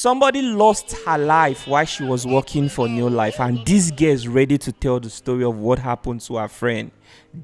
Somebody lost her life while she was working for NeoLife, and this girl is ready to tell the story of what happened to her friend.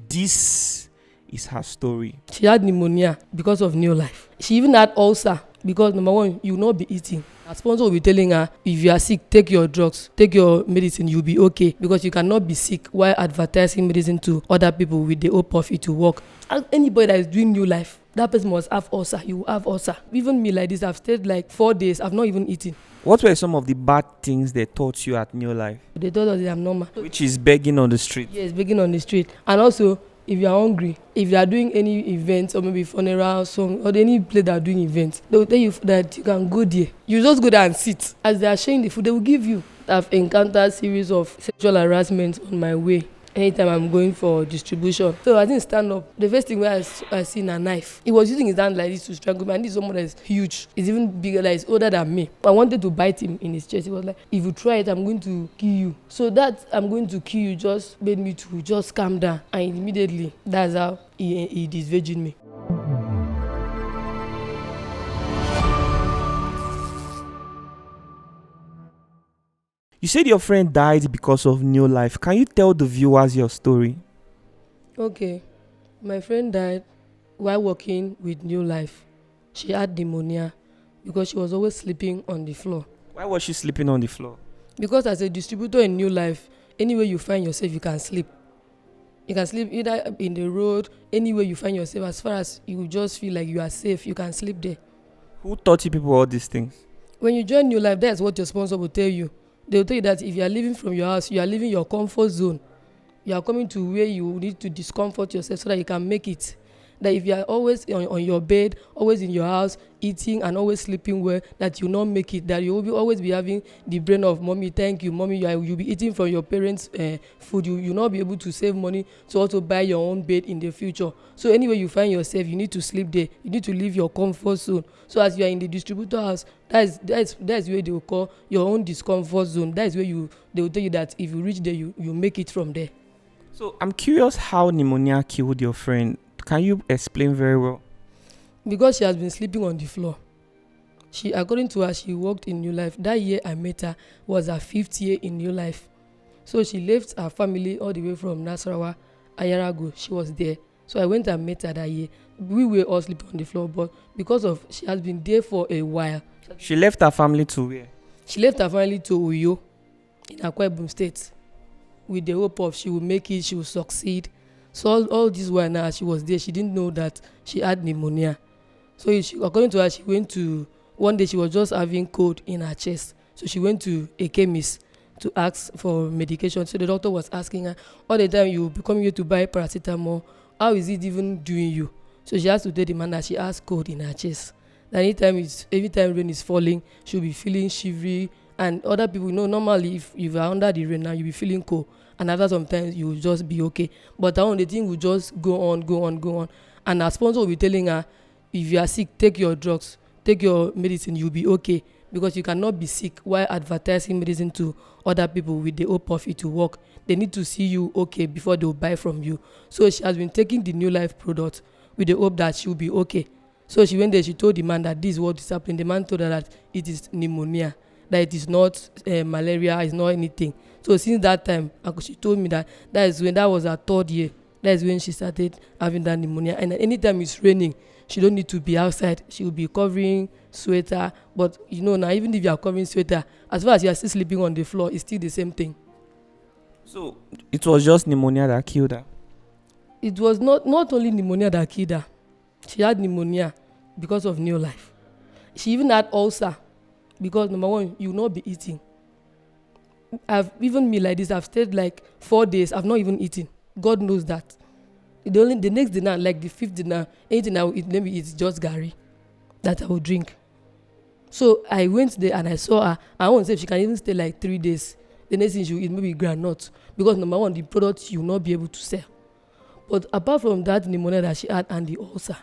This is her story. She had pneumonia because of NeoLife. She even had ulcer because, number one, you will not be eating. Her sponsor will be telling her, if you are sick, take your drugs, take your medicine, you'll be okay. Because you cannot be sick while advertising medicine to other people with the hope of it to work. Anybody that is doing NeoLife, that person must have ulcer. You will have ulcer. Even me like this, I've stayed like 4 days. I've not even eaten. What were some of the bad things they taught you at NeoLife? They told us that I'm normal. Which is begging on the street. Yes, begging on the street. And also, if you are hungry, if you are doing any events or maybe funeral, song, or any place that are doing events, they will tell you that you can go there. You just go there and sit. As they are sharing the food, they will give you. I've encountered series of sexual harassment on my way. Anytime I'm going for distribution. So I didn't stand up. The first thing where I seen a knife. He was using his hand like this to strangle me. And this is someone that is huge. He's even bigger, like he's older than me. I wanted to bite him in his chest. He was like, if you try it, I'm going to kill you. So that I'm going to kill you just made me to just calm down. And immediately, that's how he disvirgined me. You said your friend died because of NeoLife. Can you tell the viewers your story? Okay. My friend died while working with NeoLife. She had pneumonia because she was always sleeping on the floor. Why was she sleeping on the floor? Because as a distributor in NeoLife, anywhere you find yourself, you can sleep. You can sleep either in the road, anywhere you find yourself. As far as you just feel like you are safe, you can sleep there. Who taught you people all these things? When you join NeoLife, that's what your sponsor will tell you. They will tell you that if you are leaving from your house, you are leaving your comfort zone. You are coming to where you need to discomfort yourself so that you can make it. That if you are always on your bed, always in your house, eating and always sleeping well, that you will not make it. That you will always be having the brain of, mommy, thank you, mommy, you'll be eating from your parents' food. You will not be able to save money to also buy your own bed in the future. So anywhere you find yourself, you need to sleep there. You need to leave your comfort zone. So as you are in the distributor house, that's where they will call your own discomfort zone. That is where they will tell you that if you reach there, you make it from there. So I'm curious how pneumonia killed your friend. Can you explain very well? Because she has been sleeping on the floor. According to her, she worked in NeoLife. That year I met her was her 5th year in NeoLife. So she left her family all the way from Nasarawa a year ago. She was there. So I went and met her that year. We were all sleeping on the floor, but because of she has been there for a while. She left her family to where? She left her family to Uyo in Akwa Ibom State with the hope of she will make it, she will succeed. So all this while now she was there, she didn't know that she had pneumonia. So according to her, she went to, one day she was just having cold in her chest. So she went to a chemist to ask for medication. So the doctor was asking her, all the time you be coming here to buy paracetamol, how is it even doing you? So she has to tell the man that she has cold in her chest. That every time rain is falling, she'll be feeling shivery. And other people, normally if you are under the rain now, you'll be feeling cold. And after sometimes you will just be okay. But the thing will just go on. And her sponsor will be telling her, if you are sick, take your drugs, take your medicine, you'll be okay. Because you cannot be sick while advertising medicine to other people with the hope of it to work. They need to see you okay before they will buy from you. So she has been taking the NeoLife product with the hope that she will be okay. So she went there, she told the man that this is what is happening. The man told her that it is pneumonia, that it is not malaria, it's not anything. So since that time, she told me that that was her 3rd year. That is when she started having that pneumonia. And anytime it's raining, she don't need to be outside. She will be covering sweater. But now even if you are covering sweater, as far as you are still sleeping on the floor, it's still the same thing. So it was just pneumonia that killed her? It was not only pneumonia that killed her. She had pneumonia because of NeoLife. She even had ulcer because, number one, you will not be eating. Even me like this, I've stayed like 4 days. I've not even eaten. God knows that. The next dinner, like the 5th dinner, anything I will eat, maybe it's just gari that I will drink. So I went there and I saw her. I want to say if she can even stay like 3 days. The next thing she will eat maybe granite. Because number one, the product you will not be able to sell. But apart from that pneumonia that she had and the ulcer,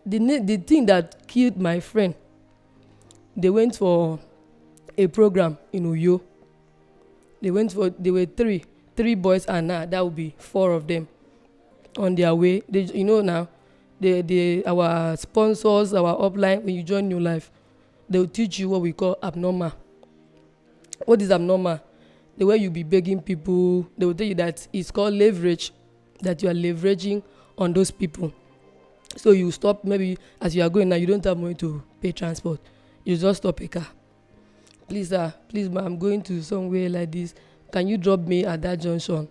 the thing that killed my friend, they went for a program in Uyo. They were three boys, and now that will be 4 of them on their way. Now, our sponsors, our upline, when you join NeoLife, they'll teach you what we call abnormal. What is abnormal? The way you be begging people, they will tell you that it's called leverage, that you are leveraging on those people. So you stop, maybe as you are going now, you don't have money to pay transport. You just stop a car. Please, sir, please, ma, I'm going to somewhere like this. Can you drop me at that junction?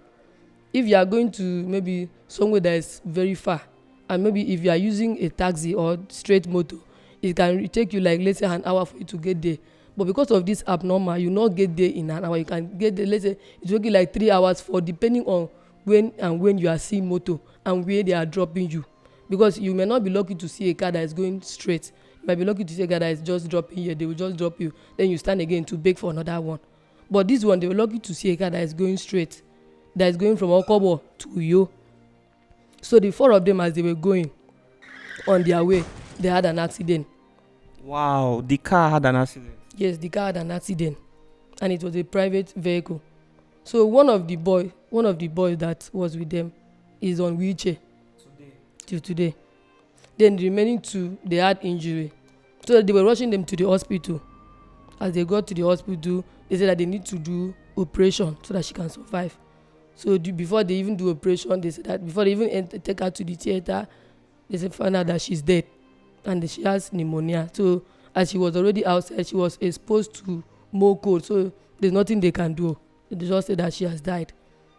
If you are going to maybe somewhere that is very far, and maybe if you are using a taxi or straight motor, it can take you like, let's say, an hour for you to get there. But because of this abnormal, you not get there in an hour. You can get there, let's say, it's taking like 3 hours for, depending on when you are seeing motor and where they are dropping you. Because you may not be lucky to see a car that is going straight. You might be lucky to see a car that is just dropping here. They will just drop you. Then you stand again to beg for another one. But this one, they were lucky to see a car that is going straight, that is going from Okobo to Uyo. So the 4 of them, as they were going on their way, they had an accident. Wow, the car had an accident. Yes, the car had an accident, and it was a private vehicle. So one of the boys that was with them is on wheelchair till today. Then the remaining 2, they had injury. So they were rushing them to the hospital. As they got to the hospital, they said that they need to do operation so that she can survive. So before they even do operation, they said that before they even take her to the theater, they said find out that she's dead and that she has pneumonia. So as she was already outside, she was exposed to more cold. So there's nothing they can do. They just said that she has died.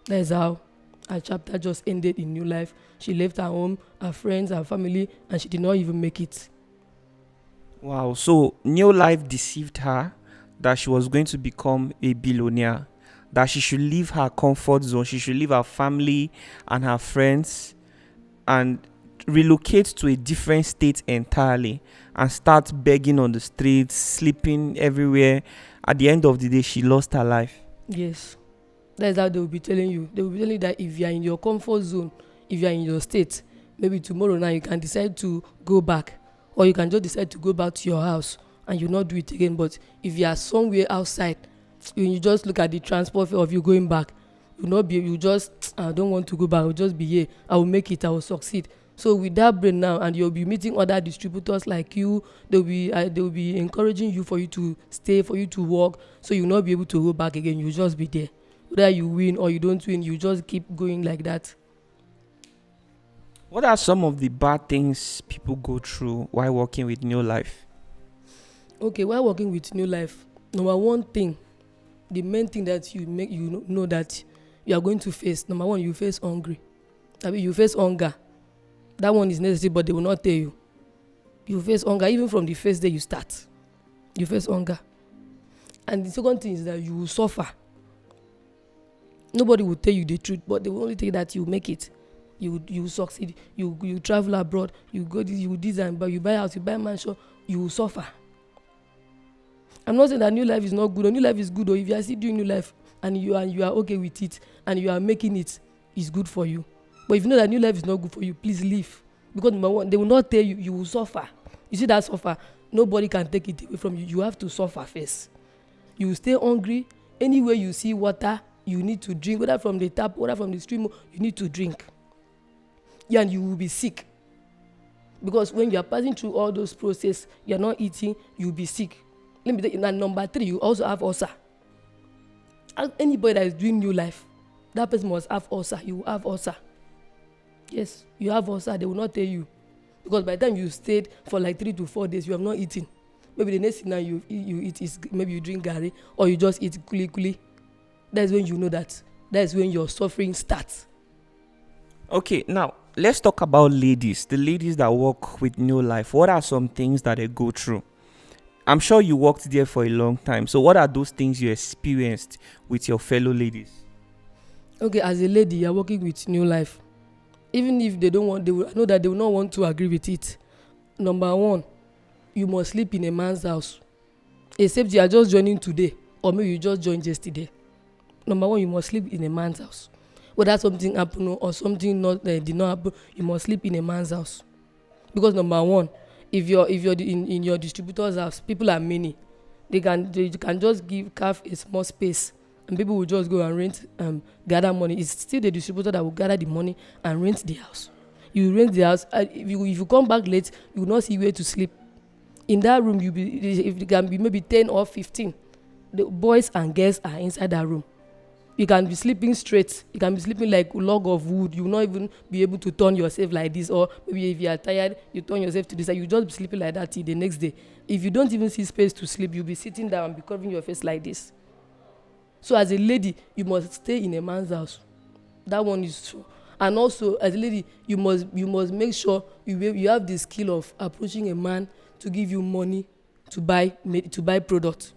That is how her chapter just ended in NeoLife. She left her home, her friends, her family, and she did not even make it. Wow, so NeoLife deceived her that she was going to become a billionaire, that she should leave her comfort zone, she should leave her family and her friends and relocate to a different state entirely and start begging on the streets, sleeping everywhere. At the end of the day, she lost her life. Yes. That's how they will be telling you. They will be telling you that if you are in your comfort zone, if you are in your state, maybe tomorrow now you can decide to go back, or you can just decide to go back to your house and you not do it again. But if you are somewhere outside, when you just look at the transport fare of you going back, you just, I don't want to go back, I'll just be here, I will make it, I will succeed. So with that brain now, and you'll be meeting other distributors like you, they'll be encouraging you for you to stay, for you to work, so you'll not be able to go back again. You'll just be there. Whether you win or you don't win, you just keep going like that. What are some of the bad things people go through while working with NeoLife? Okay, while working with NeoLife, number one thing, the main thing that you know that you are going to face, number one, you face hungry. I mean, you face hunger. That one is necessary, but they will not tell you. You face hunger even from the first day you start. You face hunger. And the second thing is that you will suffer. Nobody will tell you the truth, but they will only tell you that you make it. You succeed. You travel abroad. You go this, you design, but you buy house, you buy mansion. You will suffer. I'm not saying that NeoLife is not good. Or NeoLife is good. Or if you are still doing NeoLife and you are okay with it and you are making it, it's good for you. But if you know that NeoLife is not good for you, please leave. Because number one, they will not tell you, you will suffer. You see that suffer? Nobody can take it away from you. You have to suffer first. You will stay hungry. Anywhere you see water, you need to drink. Whether from the tap, whether from the stream, you need to drink. Yeah, and you will be sick. Because when you are passing through all those processes, you are not eating, you will be sick. Let me tell you, and number 3, you also have ulcer. Anybody that is doing NeoLife, that person must have ulcer. You will have ulcer. Yes, you have ulcer. They will not tell you. Because by the time you stayed for like 3 to 4 days, you have not eaten. Maybe the next thing now you eat is maybe you drink garri or you just eat kuli. That's when you know that. That's when your suffering starts. Okay, now let's talk about ladies. The ladies that work with NeoLife. What are some things that they go through? I'm sure you worked there for a long time. So what are those things you experienced with your fellow ladies? Okay, as a lady, you're working with NeoLife. Even if they don't want, I know that they will not want to agree with it. Number 1, you must sleep in a man's house. Except you are just joining today, or maybe you just joined yesterday. Number 1, you must sleep in a man's house. Whether something happened or something did not happen, you must sleep in a man's house. Because number 1, if you're in your distributor's house, people are many. They can just carve a small space. And people will just go and rent, gather money. It's still the distributor that will gather the money and rent the house. You rent the house. If you come back late, you will not see where to sleep. In that room, if it can be maybe 10 or 15, the boys and girls are inside that room. You can be sleeping straight. You can be sleeping like a log of wood. You will not even be able to turn yourself like this. Or maybe if you are tired, you turn yourself to this side. You just be sleeping like that till the next day. If you don't even see space to sleep, you'll be sitting down and be covering your face like this. So as a lady, you must stay in a man's house. That one is true. And also, as a lady, you must make sure you have the skill of approaching a man to give you money to buy product.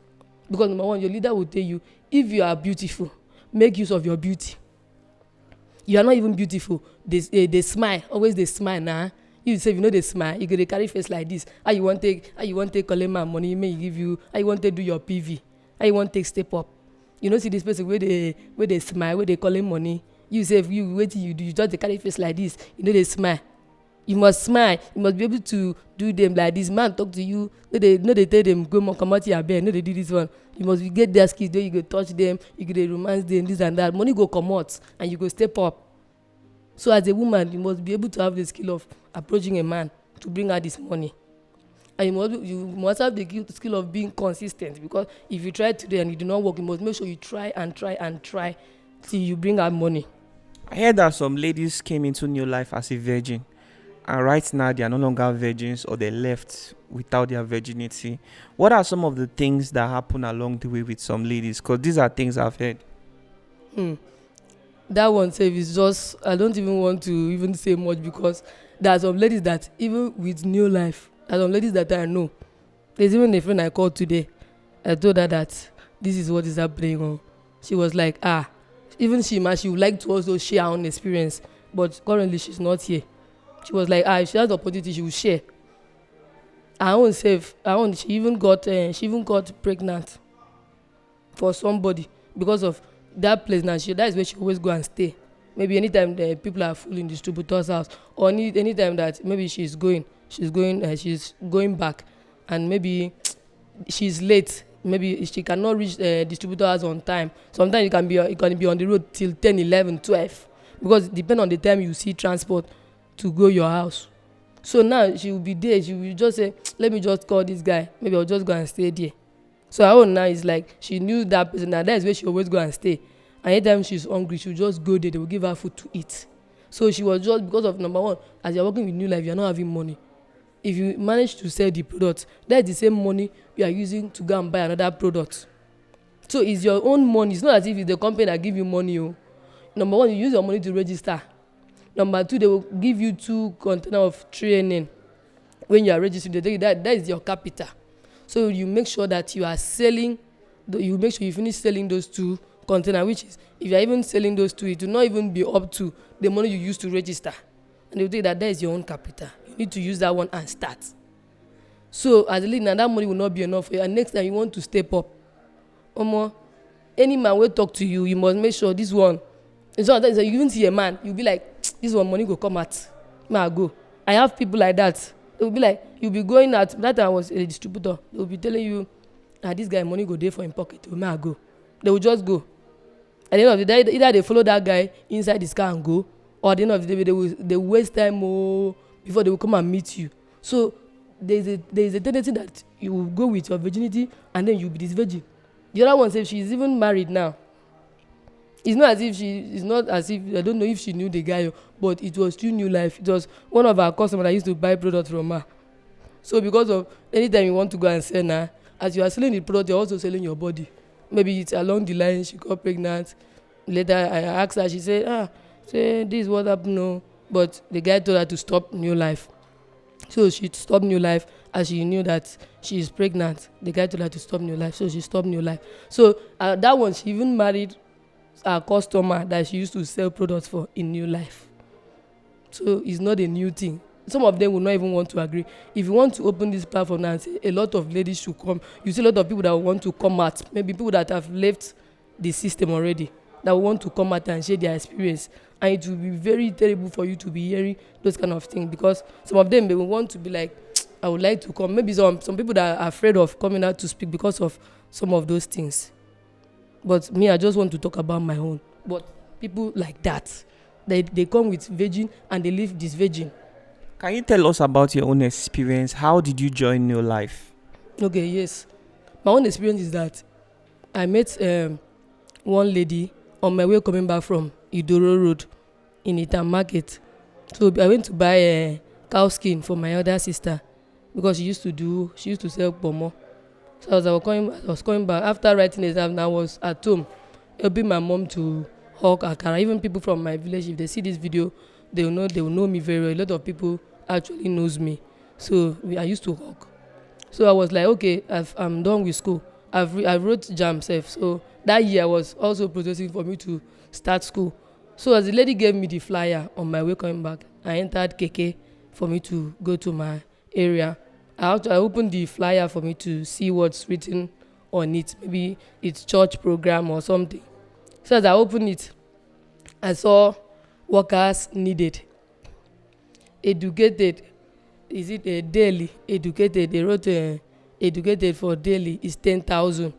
Because number one, your leader will tell you, if you are beautiful, make use of your beauty. You are not even beautiful. They smile. Always they smile now. You say, they smile, you go to carry face like this. How you want take collect my money, may give you, how you want to do your PV, how you want to take step up. You know, see this person where they smile, where they collect money. You say, if you wait till you do, you just carry face like this, they smile. You must smile. You must be able to do them like this. Man talk to you. They tell them go come out your bed. No, they do this one. You must get their skills. There you go touch them. You go romance them. This and that. Money go come out and you go step up. So as a woman, you must be able to have the skill of approaching a man to bring out this money. And you must have the skill of being consistent, because if you try today and it do not work, you must make sure you try and try and try till you bring out money. I heard that some ladies came into NeoLife as a virgin, and right now they are no longer virgins, or they left without their virginity. What are some of the things that happen along the way with some ladies? Because these are things I've heard. That one save is just, I don't even want to even say much, because there are some ladies that even with NeoLife, there are some ladies that I know. There's even a friend I called today. I told her that this is what is happening. She was like, even she would like to also share her own experience, but currently she's not here. She was like, if she has the opportunity, she will share. She even got pregnant for somebody because of that place. Now that is where she always go and stay. Maybe anytime the people are full in distributor's house, or anytime that maybe she's going back, and maybe she's late. Maybe she cannot reach the distributor house on time. Sometimes you can be on the road till 10, 11, 12, because depend on the time you see transport to go your house. So now she will be there. She will just say, let me just call this guy. Maybe I'll just go and stay there. So her own now is like, she knew that person. Now that is where she always go and stay. And anytime she's hungry, she'll just go there. They will give her food to eat. So she was just, because of number one, as you're working with NeoLife, you're not having money. If you manage to sell the product, that's the same money you are using to go and buy another product. So it's your own money. It's not as if it's the company that give you money. Number one, you use your money to register. Number two, they will give you 2 containers of training. When you are registered, they tell you that is your capital. So you make sure that you are selling, you make sure you finish selling those 2 containers, which is, if you are even selling those 2, it will not even be up to the money you used to register. And they will tell you that is your own capital. You need to use that one and start. So as a leader, now that money will not be enough for you. And next time you want to step up, any man will talk to you, you must make sure this one. It's not that you even see a man, you'll be like, this one money go come out. May I go? I have people like that. They will be like, you'll be going at that time I was a distributor. They will be telling you, this guy money go there for him pocket. May I go? They will just go. At the end of the day, either they follow that guy inside his car and go, or at the end of the day, they will waste time before they will come and meet you. So there's a tendency that you will go with your virginity and then you'll be this virgin. The other one says she's even married now. It's not as if I don't know if she knew the guy, but it was through NeoLife. It was one of our customers that used to buy products from her. So because of anytime you want to go and sell now, as you are selling the product, you're also selling your body. Maybe it's along the line, she got pregnant. Later I asked her, she said, this is what happened. No. But the guy told her to stop NeoLife. So she stopped NeoLife as she knew that she is pregnant. The guy told her to stop NeoLife, so she stopped NeoLife. So that one, she even married a customer that she used to sell products for in NeoLife. So it's not a new thing. Some of them will not even want to agree. If you want to open this platform now and say a lot of ladies should come, you see a lot of people that will want to come out, maybe people that have left the system already, that will want to come out and share their experience. And it will be very terrible for you to be hearing those kind of things, because some of them, they will want to be like, I would like to come. Maybe some people that are afraid of coming out to speak because of some of those things. But me, I just want to talk about my own. But people like that, they come with virgin and they leave this virgin. Can you tell us about your own experience? How did you join NeoLife? Okay, yes. My own experience is that I met one lady on my way coming back from Idoro Road in Itan Market. So I went to buy cow skin for my other sister because she used to sell pomo. So as I was coming back after writing exam, I was at home helping my mom to hawk akara. Even people from my village, if they see this video, they will know me very well. A lot of people actually knows me. So I used to hawk. So I was like, okay, I'm done with school. I wrote jam safe. So that year I was also processing for me to start school. So as the lady gave me the flyer on my way coming back, I entered KK for me to go to my area. I opened the flyer for me to see what's written on it. Maybe it's church program or something. So as I opened it, I saw workers needed, educated. Is it a daily educated? They wrote educated for daily is 10,000.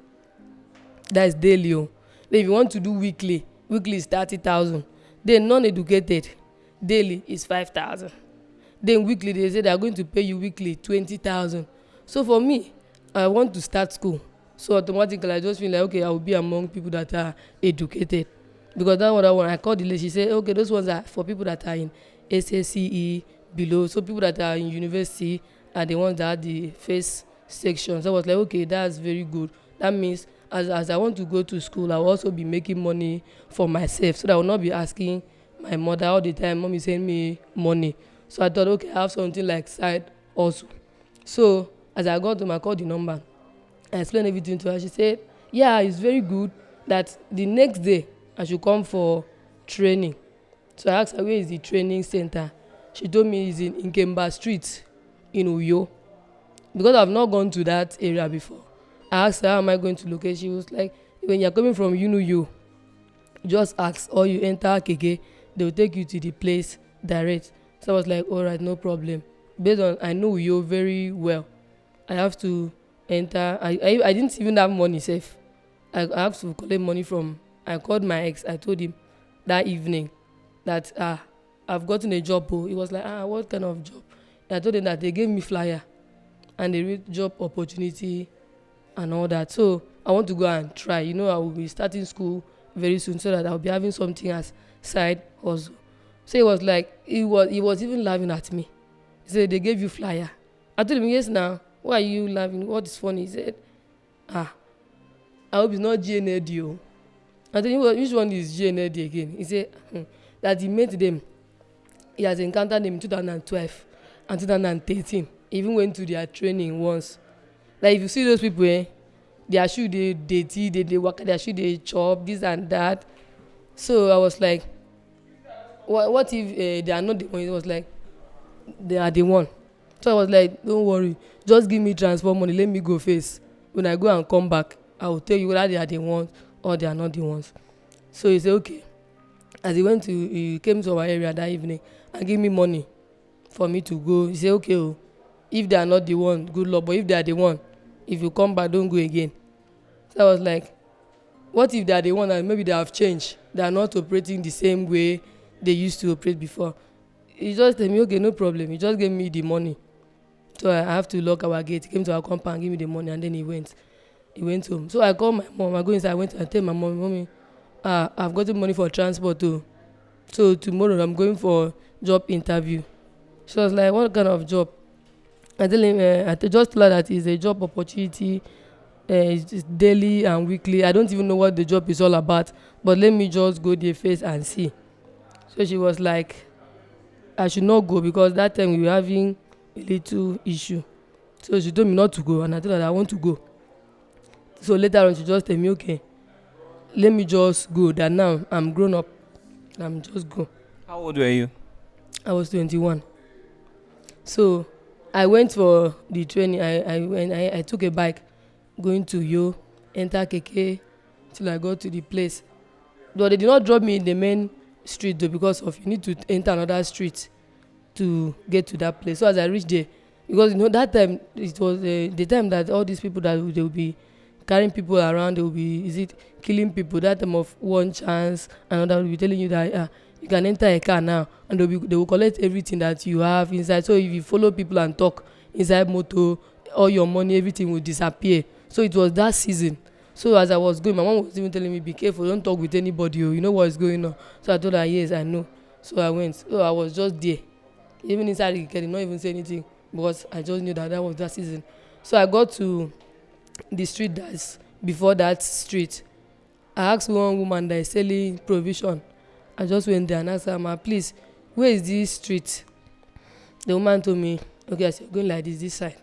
That is daily. Oh. Then if you want to do weekly is 30,000. Then non-educated daily is 5,000. Then weekly they say they are going to pay you weekly 20,000. So for me, I want to start school. So automatically I just feel like okay, I will be among people that are educated. Because that one I called the lady, she said, okay, those ones are for people that are in SSCE below. So people that are in university are the ones that are the first section. So I was like, okay, that's very good. That means as I want to go to school, I will also be making money for myself. So that I will not be asking my mother all the time, mommy send me money. So I thought, okay, I have something like side also. So as I got home, I called the number. I explained everything to her. She said, yeah, it's very good that the next day I should come for training. So I asked her, where is the training center? She told me it's in Nkemba Street in Uyo. Because I've not gone to that area before. I asked her, how am I going to locate? She was like, when you're coming from Uyo, just ask or you enter KK, they will take you to the place direct. So I was like, all right, no problem. Based on, I know Uyo very well. I have to enter. I didn't even have money safe. I have to collect money from, I called my ex. I told him that evening that I've gotten a job. Oh. He was like, what kind of job? And I told him that they gave me flyer and they read job opportunity and all that. So I want to go and try. I will be starting school very soon so that I'll be having something as side hustle. So he was like, he was even laughing at me. He said, they gave you flyer. I told him, yes now. Why are you laughing? What is funny? He said, I hope it's not GNAD. I told him, which one is GNAD again? He said, that he met them. He has encountered them in 2012 and 2013. He even went to their training once. Like if you see those people, their shoe they dirty, they work, their shoe they chop, this and that. So I was like, what if they are not the one? It was like, they are the one. So I was like, don't worry, just give me transport money, let me go first. When I go and come back, I will tell you whether they are the ones or they are not the ones. So he said, okay. As he came to our area that evening and gave me money for me to go. He said, okay, if they are not the one, good luck. But if they are the one, if you come back, don't go again. So I was like, what if they are the one and maybe they have changed? They are not operating the same way they used to operate before. He just told me, okay, no problem. He just gave me the money. So I have to lock our gate. He came to our compound, give me the money, and then he went home. So I called my mom. I go inside. I went and tell my mom, mommy, I've gotten money for transport too. So tomorrow I'm going for job interview. She was like, what kind of job? I tell him, I just told her that it's a job opportunity. It's daily and weekly. I don't even know what the job is all about, but let me just go there first and see. So she was like, I should not go because that time we were having a little issue. So she told me not to go, and I told her that I want to go. So later on, she just told me, okay, let me just go. That now I'm grown up. I'm just go. How old were you? I was 21. So I went for the training. I took a bike going to Yo, enter KK till I got to the place. But they did not drop me in the main street though, because of you need to enter another street to get to that place. So as I reached there, because that time it was the time that all these people that they will be carrying people around, they will be killing people. That time of one chance, another will be telling you that You can enter a car now, and they will collect everything that you have inside. So if you follow people and talk inside motor, all your money, everything will disappear. So it was that season. So as I was going, my mom was even telling me, be careful, don't talk with anybody, you know what is going on. So I told her, yes, I know. So I went. So I was just there. Even inside the car, did not even say anything, because I just knew that that was that season. So I got to the street that's before that street. I asked one woman that is selling provision. I just went there and asked her, ma, please, where is this street? The woman told me, okay, as you're going like this side.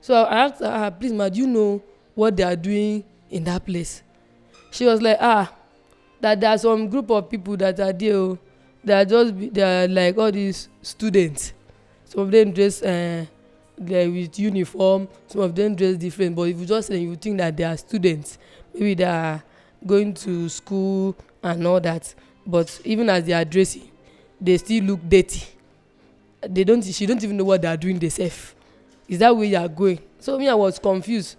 So I asked her, please, ma, do you know what they are doing in that place? She was like, that there are some group of people that are there. They are like all these students. Some of them dress like with uniform. Some of them dress different. But if you just say, you think that they are students, maybe they are going to school and all that. But even as they are dressing, they still look dirty. She don't even know what they are doing themselves. Is that where you are going? So me, I was confused.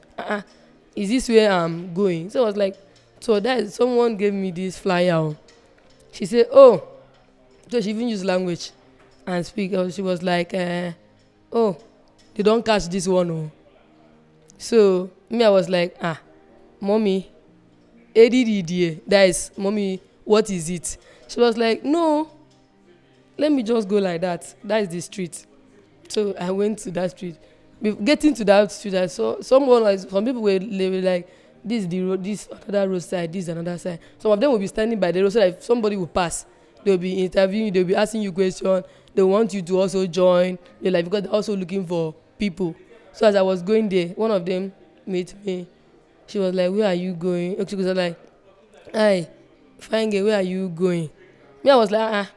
Is this where I'm going? So I was like, so that someone gave me this flyer. She said, oh, so she even used language and speak. She was like, oh, they don't catch this one. Oh. So me, I was like, mommy, ADD, that is, mommy, what is it? She was like, no, let me just go like that. That is the street. So I went to that street. Getting to that street, I saw some people were like, this is the road, this another road side, this is another side. Some of them will be standing by the road so that if somebody will pass, they'll be interviewing, they'll be asking you questions. They want you to also join. They're like, because they're also looking for people. So as I was going there, one of them met me. She was like, where are you going? She was like, hi, fine girl, where are you going? Me, I was like,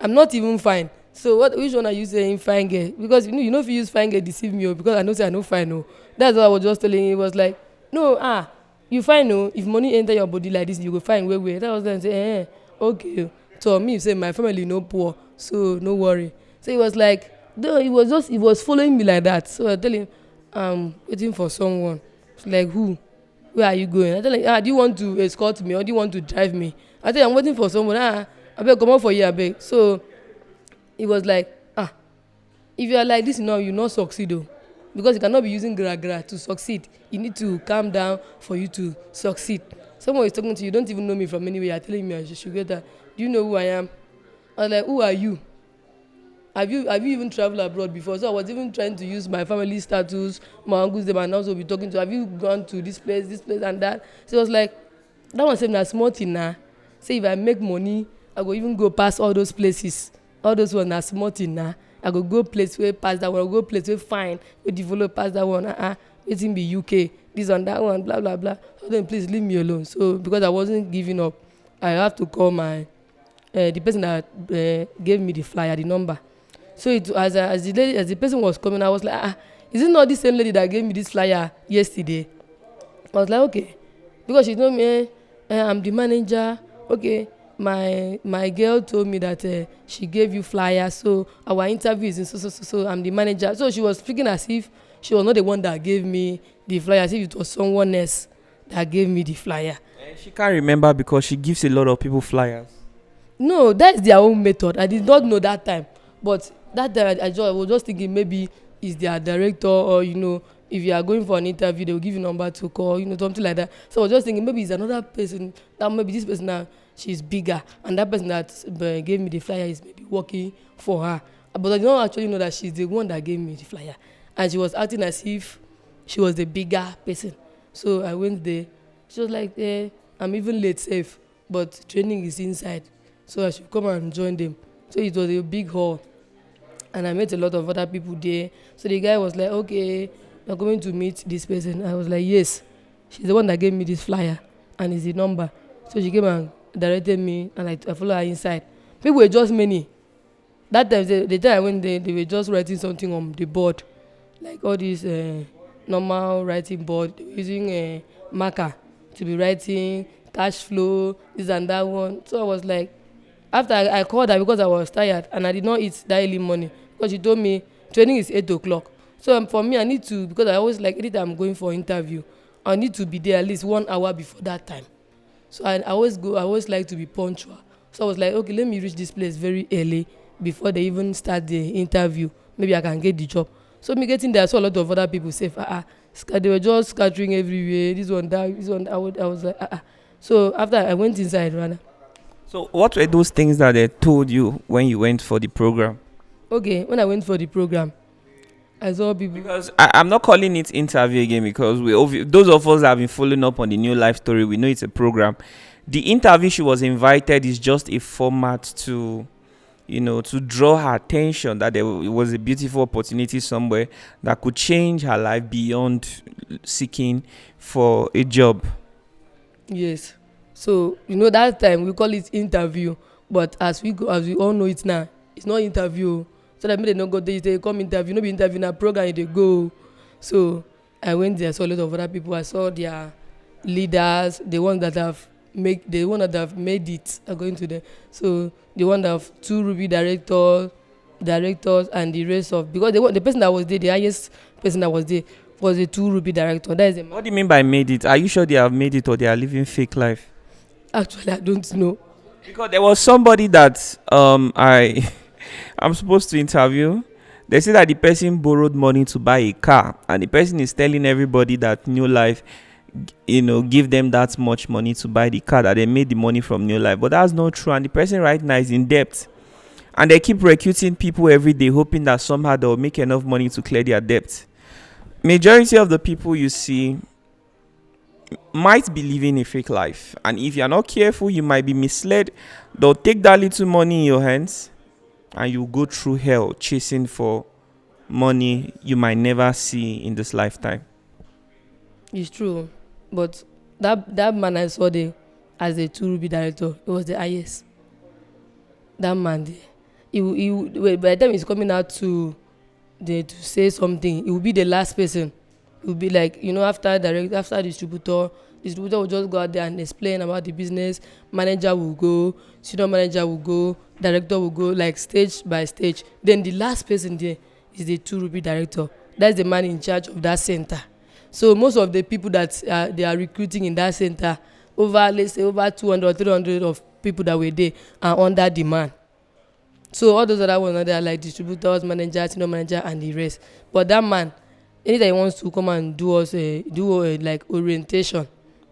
I'm not even fine. So which one are you saying fine girl? Because you know if you use fine girl deceive me, because I know say I know fine. No. That's what I was just telling him. It was like, no, you fine. No. If money enter your body like this, you go find where. That was then say, okay. So me say my family no poor, so no worry. So he was like, no, he was following me like that. So I tell him, I'm waiting for someone. She's like, who? Where are you going? I tell him, do you want to escort me or do you want to drive me? I tell him, I'm waiting for someone. I beg, come on for you, I beg. So it was like, if you are like this now, you not succeed though. Because you cannot be using gra to succeed. You need to calm down for you to succeed. Someone is talking to you, don't even know me from anywhere. You're telling me I should get that. Do you know who I am? I was like, who are you? Have you even traveled abroad before? So I was even trying to use my family status, my uncles, them, and also be talking to, have you gone to this place, and that? So it was like, that one said, na small thing now. Say if I make money, I go even go past all those places. All those ones are small thing now. I go place where past that one, I go place where fine, we develop past that one. It's in the UK, this on that one, blah blah blah. So then please leave me alone. So because I wasn't giving up, I have to call my the person that gave me the flyer, the number. So it as the person was coming, I was like, is it not the same lady that gave me this flyer yesterday? I was like, okay, because she told me, I'm the manager. Okay. My girl told me that she gave you flyer, so our interview is in so I'm the manager. So she was speaking as if she was not the one that gave me the flyer, as if it was someone else that gave me the flyer. She can't remember because she gives a lot of people flyers. No, that's their own method. I did not know that time, but that time I was just thinking maybe it's their director, or if you are going for an interview, they will give you a number to call, something like that. So I was just thinking maybe it's another person, that maybe this person now, she's bigger, and that person that gave me the flyer is maybe working for her. But I did not actually know that she's the one that gave me the flyer, and she was acting as if she was the bigger person. So I went there. She was like, I'm even late safe, but training is inside, so I should come and join them. So it was a big hall, and I met a lot of other people there. So the guy was like, okay, you're going to meet this person. I was like, yes, she's the one that gave me this flyer, and it's the number. So she came and directed me, and I followed her inside. People were just many. That time, the time I went there, they were just writing something on the board, like all these normal writing board. They were using a marker to be writing cash flow, this and that one. So I was like, after I called her because I was tired and I did not eat that early morning, because she told me training is 8 o'clock. So for me, I need to, because I always like, anytime I'm going for interview, I need to be there at least 1 hour before that time. So I always like to be punctual. So I was like, okay, let me reach this place very early before they even start the interview. Maybe I can get the job. So me getting there, I saw a lot of other people say, they were just scattering everywhere. This one, that, this one. I was like, So after I went inside, rather. So what were those things that they told you when you went for the program? Okay, when I went for the program, I saw people. Because I'm not calling it interview again because those of us that have been following up on the New Life story, we know it's a program. The interview she was invited is just a format to, to draw her attention that it was a beautiful opportunity somewhere that could change her life beyond seeking for a job. Yes. So that time we call it interview, but as we all know it now, it's not interview. So that made they not go there. They come interview, no be interview na program they go. So I went there, saw a lot of other people. I saw their leaders, the ones that have made it according to them. So the one that have two Ruby directors and the rest of, because the person that was there, the highest person that was there was a two Ruby director. That is a What do you mean by made it? Are you sure they have made it or they are living fake life? Actually, I don't know. Because there was somebody that I'm supposed to interview. They say that the person borrowed money to buy a car, and the person is telling everybody that New Life, give them that much money to buy the car, that they made the money from New Life. But that's not true, and the person right now is in debt. And they keep recruiting people every day, hoping that somehow they'll make enough money to clear their debt. Majority of the people you see might be living a fake life, and if you're not careful, you might be misled. They'll take that little money in your hands and you go through hell chasing for money you might never see in this lifetime. It's true, but that man I saw there as a two Ruby director, it was the highest. That man there, by the time he's coming out to say something, it will be the last person. It will be like, after distributor will just go out there and explain about the business. Manager will go, senior manager will go, director will go, like stage by stage. Then the last person there is the two Ruby director. That's the man in charge of that center. So most of the people that they are recruiting in that center, let's say over 200 or 300 of people that were there are under demand. So all those other ones are there, like distributors, managers, senior manager, and the rest. But that man, anytime he wants to come and do like orientation,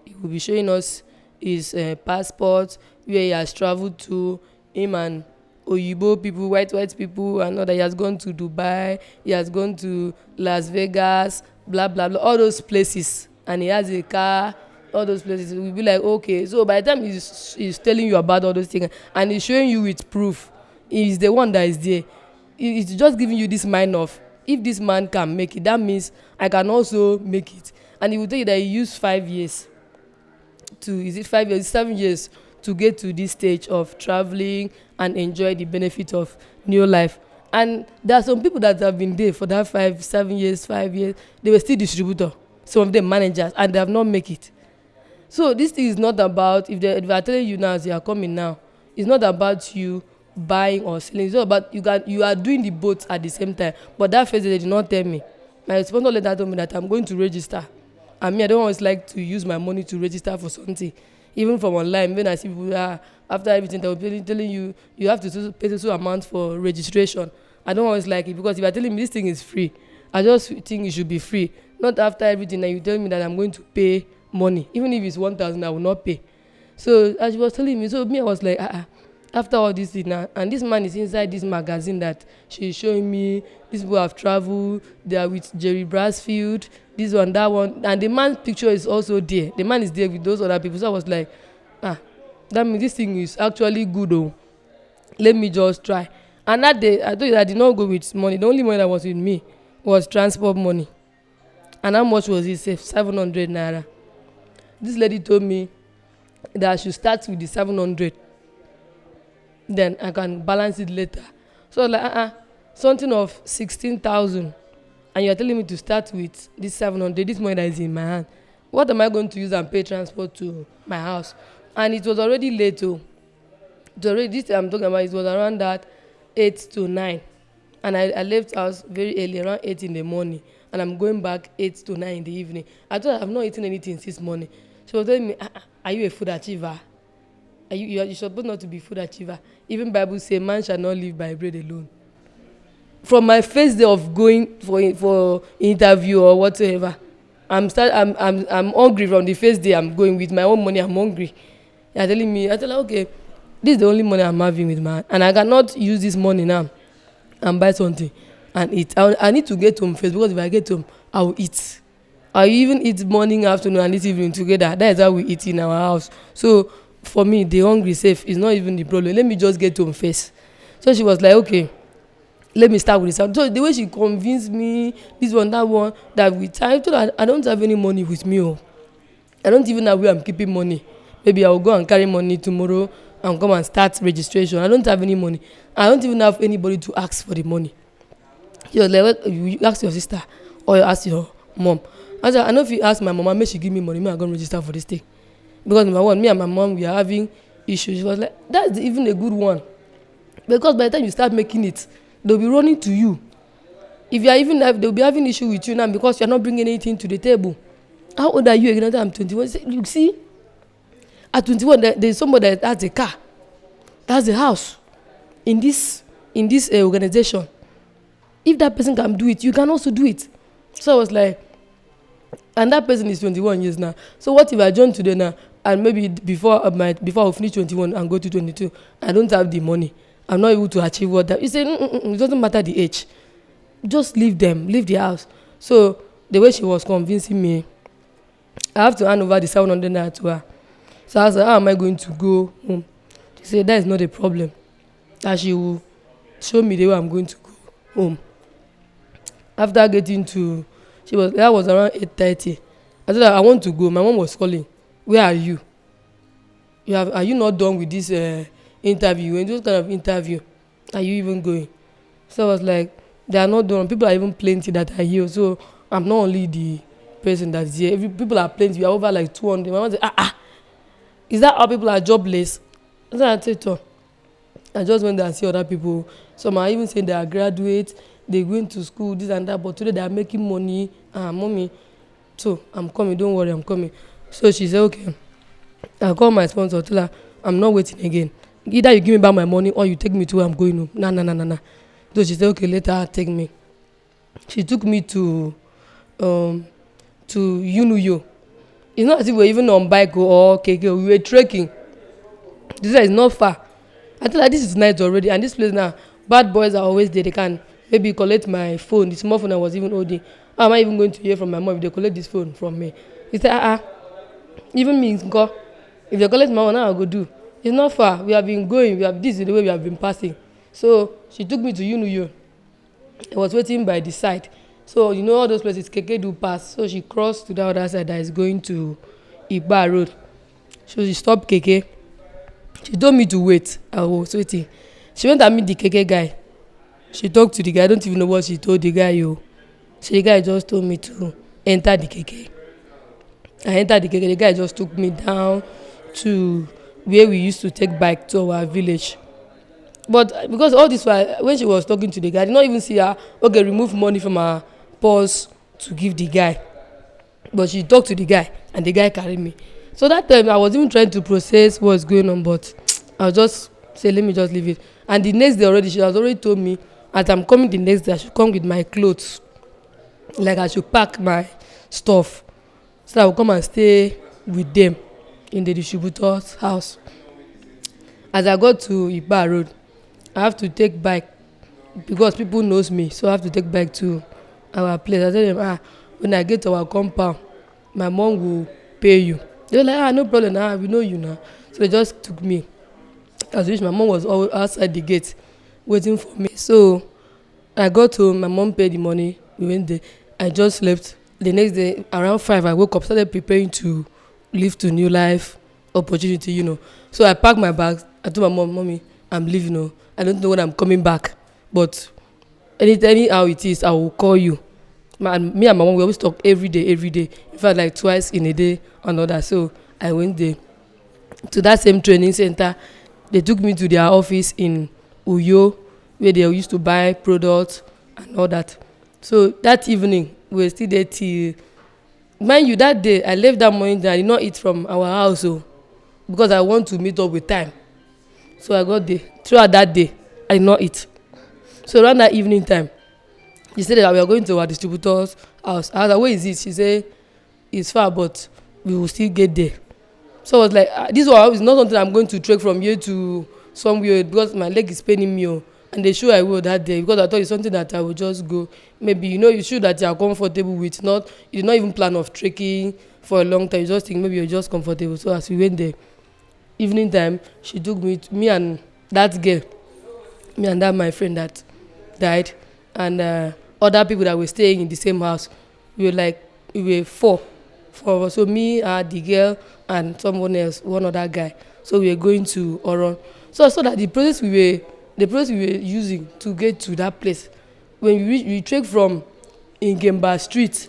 he will be showing us his passport, where he has traveled to, him and Oyibo people, white people, and all that. He has gone to Dubai, he has gone to Las Vegas, blah blah blah, all those places, and he has a car. All those places, will be like, okay. So by the time he's telling you about all those things and he's showing you with proof, he's the one that is there. It's just giving you this mind of, if this man can make it, that means I can also make it. And he will tell you that he used 5 years is it 5 years, 7 years to get to this stage of traveling and enjoy the benefit of New Life. And there are some people that have been there for that 5 years, they were still distributor, some of them managers, and they have not make it. So this thing is not about, if they are telling you now as you are coming now, it's not about you buying or selling. It's not about you are doing the both at the same time. But that phase they did not tell me. My sponsor later told me that I'm going to register. I mean, I don't always like to use my money to register for something, even from online. When I see people after everything, they will be telling you have to pay so amount for registration. I don't always like it, because if you are telling me this thing is free, I just think it should be free. Not after everything, and you tell me that I'm going to pay money, even if it's 1,000, I will not pay. So as she was telling me, so me, I was like, after all this thing now, and this man is inside this magazine that she's showing me. These people have traveled, they are with Jerry Brasfield, this one, that one, and the man's picture is also there. The man is there with those other people. So I was like, that means this thing is actually good. Oh, let me just try. And that day, I told you that I did not go with money. The only money that was with me was transport money. And how much was it? 700 naira. This lady told me that I should start with the 700, then I can balance it later. So I was like, something of 16,000, and you're telling me to start with this 700, this money that is in my hand. What am I going to use and pay transport to my house? And it was already late. This I'm talking about, it was around that 8 to 9, and I left house very early, around 8 in the morning, and I'm going back 8 to 9 in the evening. I thought I've not eaten anything since morning. She was telling me, are you a food achiever? You're supposed not to be food achiever. Even Bible say man shall not live by bread alone. From my first day of going for interview or whatsoever, I'm hungry from the first day I'm going with my own money. I'm hungry. You're telling me, I tell her, okay, this is the only money I'm having with my, and I cannot use this money now and buy something and eat. I need to get home first, because if I get home, I will eat. I even eat morning, afternoon, and eat evening together. That is how we eat in our house. So for me, the hungry safe is not even the problem. Let me just get home first. So she was like, okay, let me start with this. So the way she convinced me, this one, that one, that with time, I told her I don't have any money with me. Oh. I don't even know where I'm keeping money. Maybe I will go and carry money tomorrow and come and start registration. I don't have any money. I don't even have anybody to ask for the money. She was like, well, you ask your sister or you ask your mom. I said, I know if you ask my mama, may she give me money, may I go and register for this thing. Because number one, me and my mom, we are having issues. She was like, that's even a good one. Because by the time you start making it, they'll be running to you. If you are even, they'll be having issue with you now because you're not bringing anything to the table. How old are you again? I'm 21. Say, you see, at 21, there's somebody that has a car, that's a house in this organization. If that person can do it, you can also do it. So I was like, and that person is 21 years now. So what if I join today now, and maybe before I finish 21 and go to 22, I don't have the money, I'm not able to achieve what that. You say, it doesn't matter the age, just leave them, leave the house. So the way she was convincing me, I have to hand over the 700 naira to her. So I was like, how am I going to go home? She said, that is not a problem, that she will show me the way I'm going to go home. After getting to, that was around 8:30. I told her I want to go. My mom was calling. Where are you? Are you not done with this interview? And this kind of interview, are you even going? So I was like, they are not done. People are even plenty that are here. So I'm not only the person that's here. People are plenty. We are over like 200. My mom said, is that how people are jobless? So I said, oh. I just went there and see other people. Some are even saying they are graduates, they going to school, this and that, but today they are making money. Mommy, so I'm coming, don't worry, I'm coming. So she said, okay. I called my sponsor, tell her, I'm not waiting again. Either you give me back my money or you take me to where I'm going home. Nah. So she said, okay, let her take me. She took me to Unuyo. It's not as if we're even on bike or KK, we were trekking. This is not far. I tell her this is night already, and this place now, bad boys are always there. They can maybe collect my phone, the small phone I was even holding. How am I even going to hear from my mom if they collect this phone from me? He said, even me, go. If they collect my phone, now I go do. It's not far. We have been going. This is the way we have been passing. So she took me to Unuyo. I was waiting by the side. So you know all those places Keke do pass. So she crossed to the other side that is going to Igba Road. So she stopped Keke. She told me to wait. I was waiting. She went and meet the Keke guy. She talked to the guy. I don't even know what she told the guy. So the guy just told me to enter the Keke. I entered the Keke. The guy just took me down to where we used to take bike to our village. But because all this while, when she was talking to the guy, I did not even see her, okay, remove money from her purse to give the guy. But she talked to the guy, and the guy carried me. So that time, I was even trying to process what's going on, but I was just say, let me just leave it. And the next day already, she has already told me, as I'm coming the next day, I should come with my clothes. Like I should pack my stuff. So I will come and stay with them in the distributor's house. As I got to Iba Road, I have to take bike because people knows me, so I have to take bike to our place. I tell them, when I get to our compound, my mom will pay you. They're like, no problem, we know you now. So they just took me. As which my mom was always outside the gate waiting for me. So I got home, my mom paid the money, we went there. I just slept. The next day, around 5, I woke up, started preparing to leave to NeoLife opportunity, So I packed my bags. I told my mom, Mommy, I'm leaving, I don't know when I'm coming back. But anyhow it is, I will call you. Me and my mom, we always talk every day. In fact, like twice in a day and all that. So I went there to that same training center. They took me to their office in Uyo, where they used to buy products and all that. So that evening, we were still there till, mind you, that day, I left that morning, I did not eat from our house. because I want to meet up with time. So I got there. Throughout that day, I did not eat. So around that evening time, she said that we are going to our distributor's house. I was like, where is it? She said, it's far, but we will still get there. So I was like, this one is not something I'm going to trek from here to somewhere because my leg is paining me. Oh. And they sure I will that day because I thought it's something that I will just go. Maybe, you should that you are comfortable with. Not, you did not even plan of trekking for a long time. You just think maybe you're just comfortable. So as we went there, evening time, she took me and that girl, me and that my friend that died, and other people that were staying in the same house. We were four of us. So me, the girl, and someone else, one other guy. So we were going to Oron. So I saw that the process we were using to get to that place, when we trek from Ingemba Street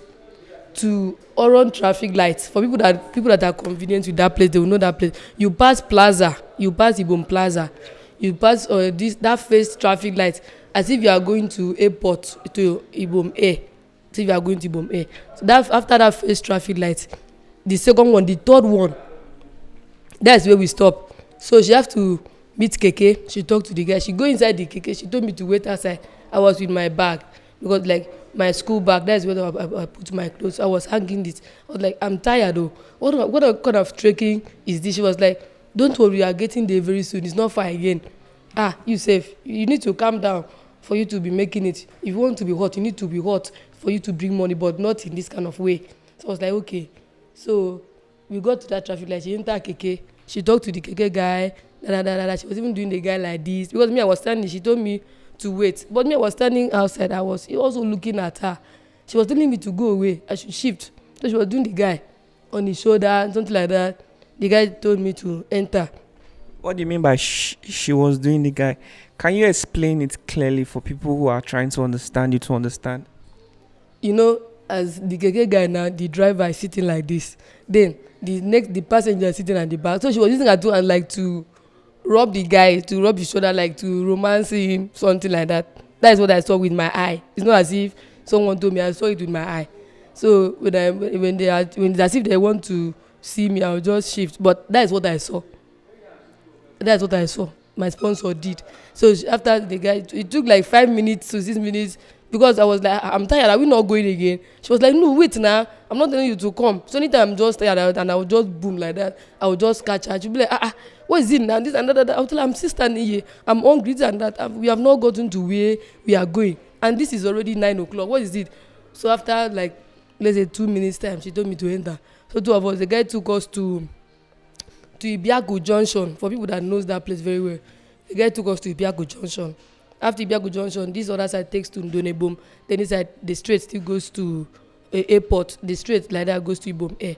to Oron traffic lights. For people that are convenient with that place, they will know that place. You pass Plaza, you pass Ibom Plaza, you pass that first traffic light as if you are going to airport to Ibom Air. As if you are going to Ibom Air. So that after that first traffic light, the second one, the third one, that's where we stop. So she have to meet Keke. She talked to the guy. She go inside the Keke. She told me to wait outside. I was with my bag because my school bag, that's where I put my clothes. I was hanging it. I was like, I'm tired though. What kind of trekking is this? She was like, don't worry, we are getting there very soon. It's not far again. You safe. You need to calm down for you to be making it. If you want to be hot, you need to be hot for you to bring money, but not in this kind of way. So I was like, okay. So we got to that traffic light. She entered Keke. She talked to the Keke guy. She was even doing the guy like this. Because me, I was standing. She told me to wait. But me, I was standing outside. I was also looking at her. She was telling me to go away. I should shift. So she was doing the guy on his shoulder, something like that. The guy told me to enter. What do you mean by she was doing the guy? Can you explain it clearly for people who are trying to understand you to understand? As the Keke guy now, the driver is sitting like this. Then the passenger is sitting at the back. So she was using her two hands like to rub the guy, to rub his shoulder, like to romance him, something like that. That is what I saw with my eye. It's not as if someone told me. I saw it with my eye. So when it's as if they want to see me, I'll just shift. But that is what I saw. That's what I saw. My sponsor did. So after the guy, it took like 5 minutes to 6 minutes because I was like, I'm tired. Are we not going again? She was like, no, wait now. I'm not telling you to come. So anytime I'm just tired and I will just boom like that, I will just catch her. She'll be like, what is it now? This and that. I will tell her, I'm still standing here. I'm hungry, this and that. We have not gotten to where we are going. And this is already 9 o'clock. What is it? So after like, let's say 2 minutes time, she told me to enter. So two of us, the guy took us to Ibiaku Junction. For people that knows that place very well, the guy took us to Ibiaku Junction. After Ibiaku Junction, this other side takes to Ndonebom. Then this side, the straight still goes to airport. The straight like that goes to Ibom Air.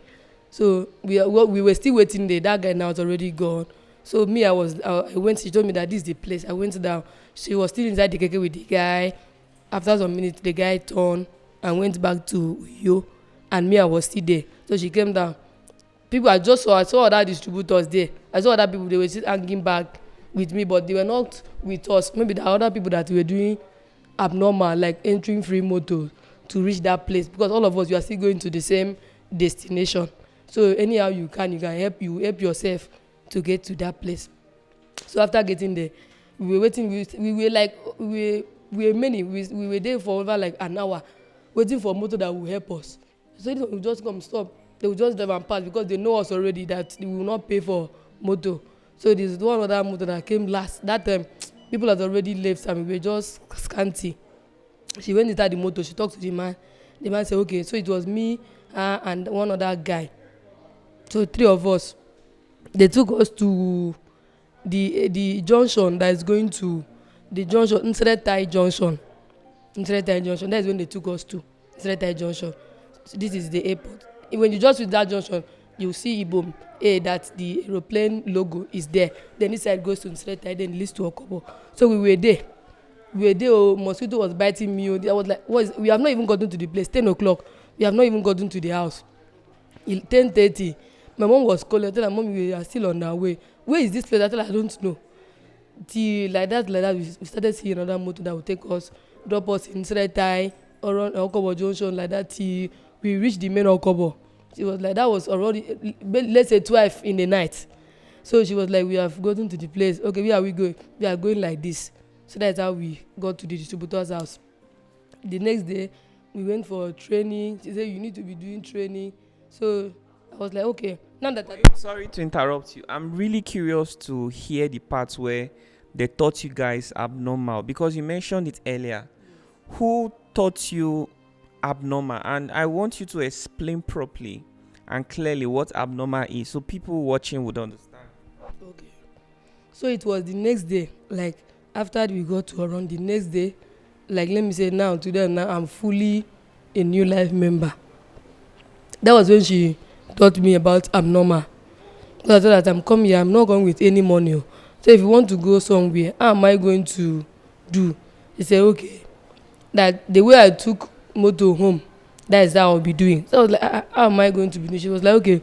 So we were still waiting there. That guy now was already gone. So me, I went. She told me that this is the place. I went down. She was still inside the keke with the guy. After some minutes, the guy turned and went back to Uyo, and me, I was still there. So she came down. I saw other distributors there. I saw other people, they were still hanging back with me, but they were not with us. Maybe the other people that were doing abnormal, like entering free motor to reach that place, because all of us, we are still going to the same destination. So anyhow you can help yourself to get to that place. So after getting there, we were waiting. We were many. We were there for over like an hour, waiting for a motor that will help us. So it will just come stop. They will just drive and pass because they know us already that they will not pay for motor. So there's one other motor that came last. That time, people had already left and we were just scanty. She went inside the motor. She talked to the man. The man said, okay, so it was me and one other guy. So 3 of us. They took us to the junction that is going to the junction, Nseretai Junction. Nseretai Junction. That is when they took us to Nseretai Junction. So this is the airport. When you just reach that junction, you see Ibom that the aeroplane logo is there. Then this side goes to Nseretai, then it leads to Okobo. So we were there. Mosquito was biting me. I was like, we have not even gotten to the place. 10 o'clock. We have not even gotten to the house. 10:30. My mom was calling. I told her, Mom, we are still on our way. Where is this place? I told her, I don't know. Till like that, we started seeing another motor that would take us, drop us in Nseretai or on Okobo Junction like that till we reached the main Okobo. It was like that was already, let's say 12 in the night. So she was like, we have gotten to the place. Okay, where are we going? We are going like this. So that's how we got to the distributor's house. The next day, we went for training. She said, you need to be doing training. So I was like, okay. Now that Sorry to interrupt you. I'm really curious to hear the parts where they taught you guys abnormal, because you mentioned it earlier. Who taught you abnormal? And I want you to explain properly and clearly what abnormal is so people watching would understand. okay. So it was the next day, like after we got to around the next day, like let me say now, today now I'm fully a new life member. That was when she taught me about abnormal. So I told her that I'm coming here, I'm not going with any money. So if you want to go somewhere, how am I going to do? He said, okay. That the way I took motor home, that is how I'll be doing. So I was like, how am I going to be doing? She was like, okay,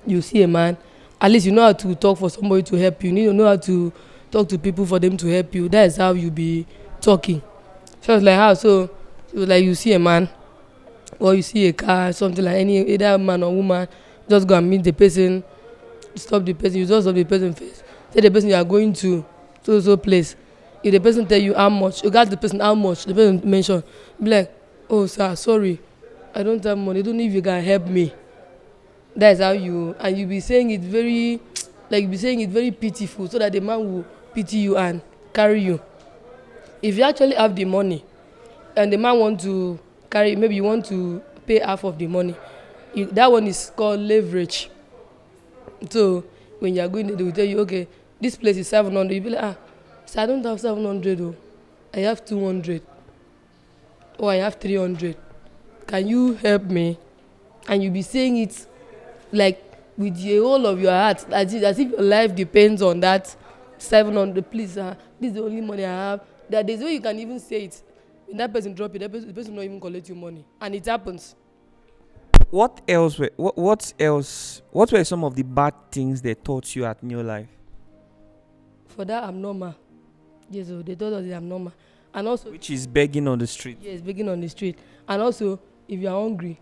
you see a man, at least you know how to talk for somebody to help you. You need to know how to talk to people for them to help you. That is how you be talking. So I was like, how? So she was like, you see a man or you see a car, something like any either man or woman, just go and meet the person, stop the person, you just stop the person first. Tell the person you are going to so place. If the person tell you how much, you got the person how much, the person mention, be like, oh sir, sorry, I don't have money, I don't know if you can help me. That is how you, and you be saying it very, like you be saying it very pitiful, so that the man will pity you and carry you. If you actually have the money and the man want to carry, maybe you want to pay half of the money, that one is called leverage. So when you are going there, they will tell you, okay, this place is 700. You be like, so I don't have 700, oh, I have 200, or I have 300. Can you help me? And you be saying it like with the whole of your heart, as if your life depends on that 700. Please, this is the only money I have. That there's way you can even say it. When that person drop it, the person not even collect your money, and it happens. What else what were some of the bad things they taught you at NeoLife? For that, I'm normal. Yes, so they told us I'm normal, and also Which is begging on the street. yes, begging on the street, and also if you are hungry,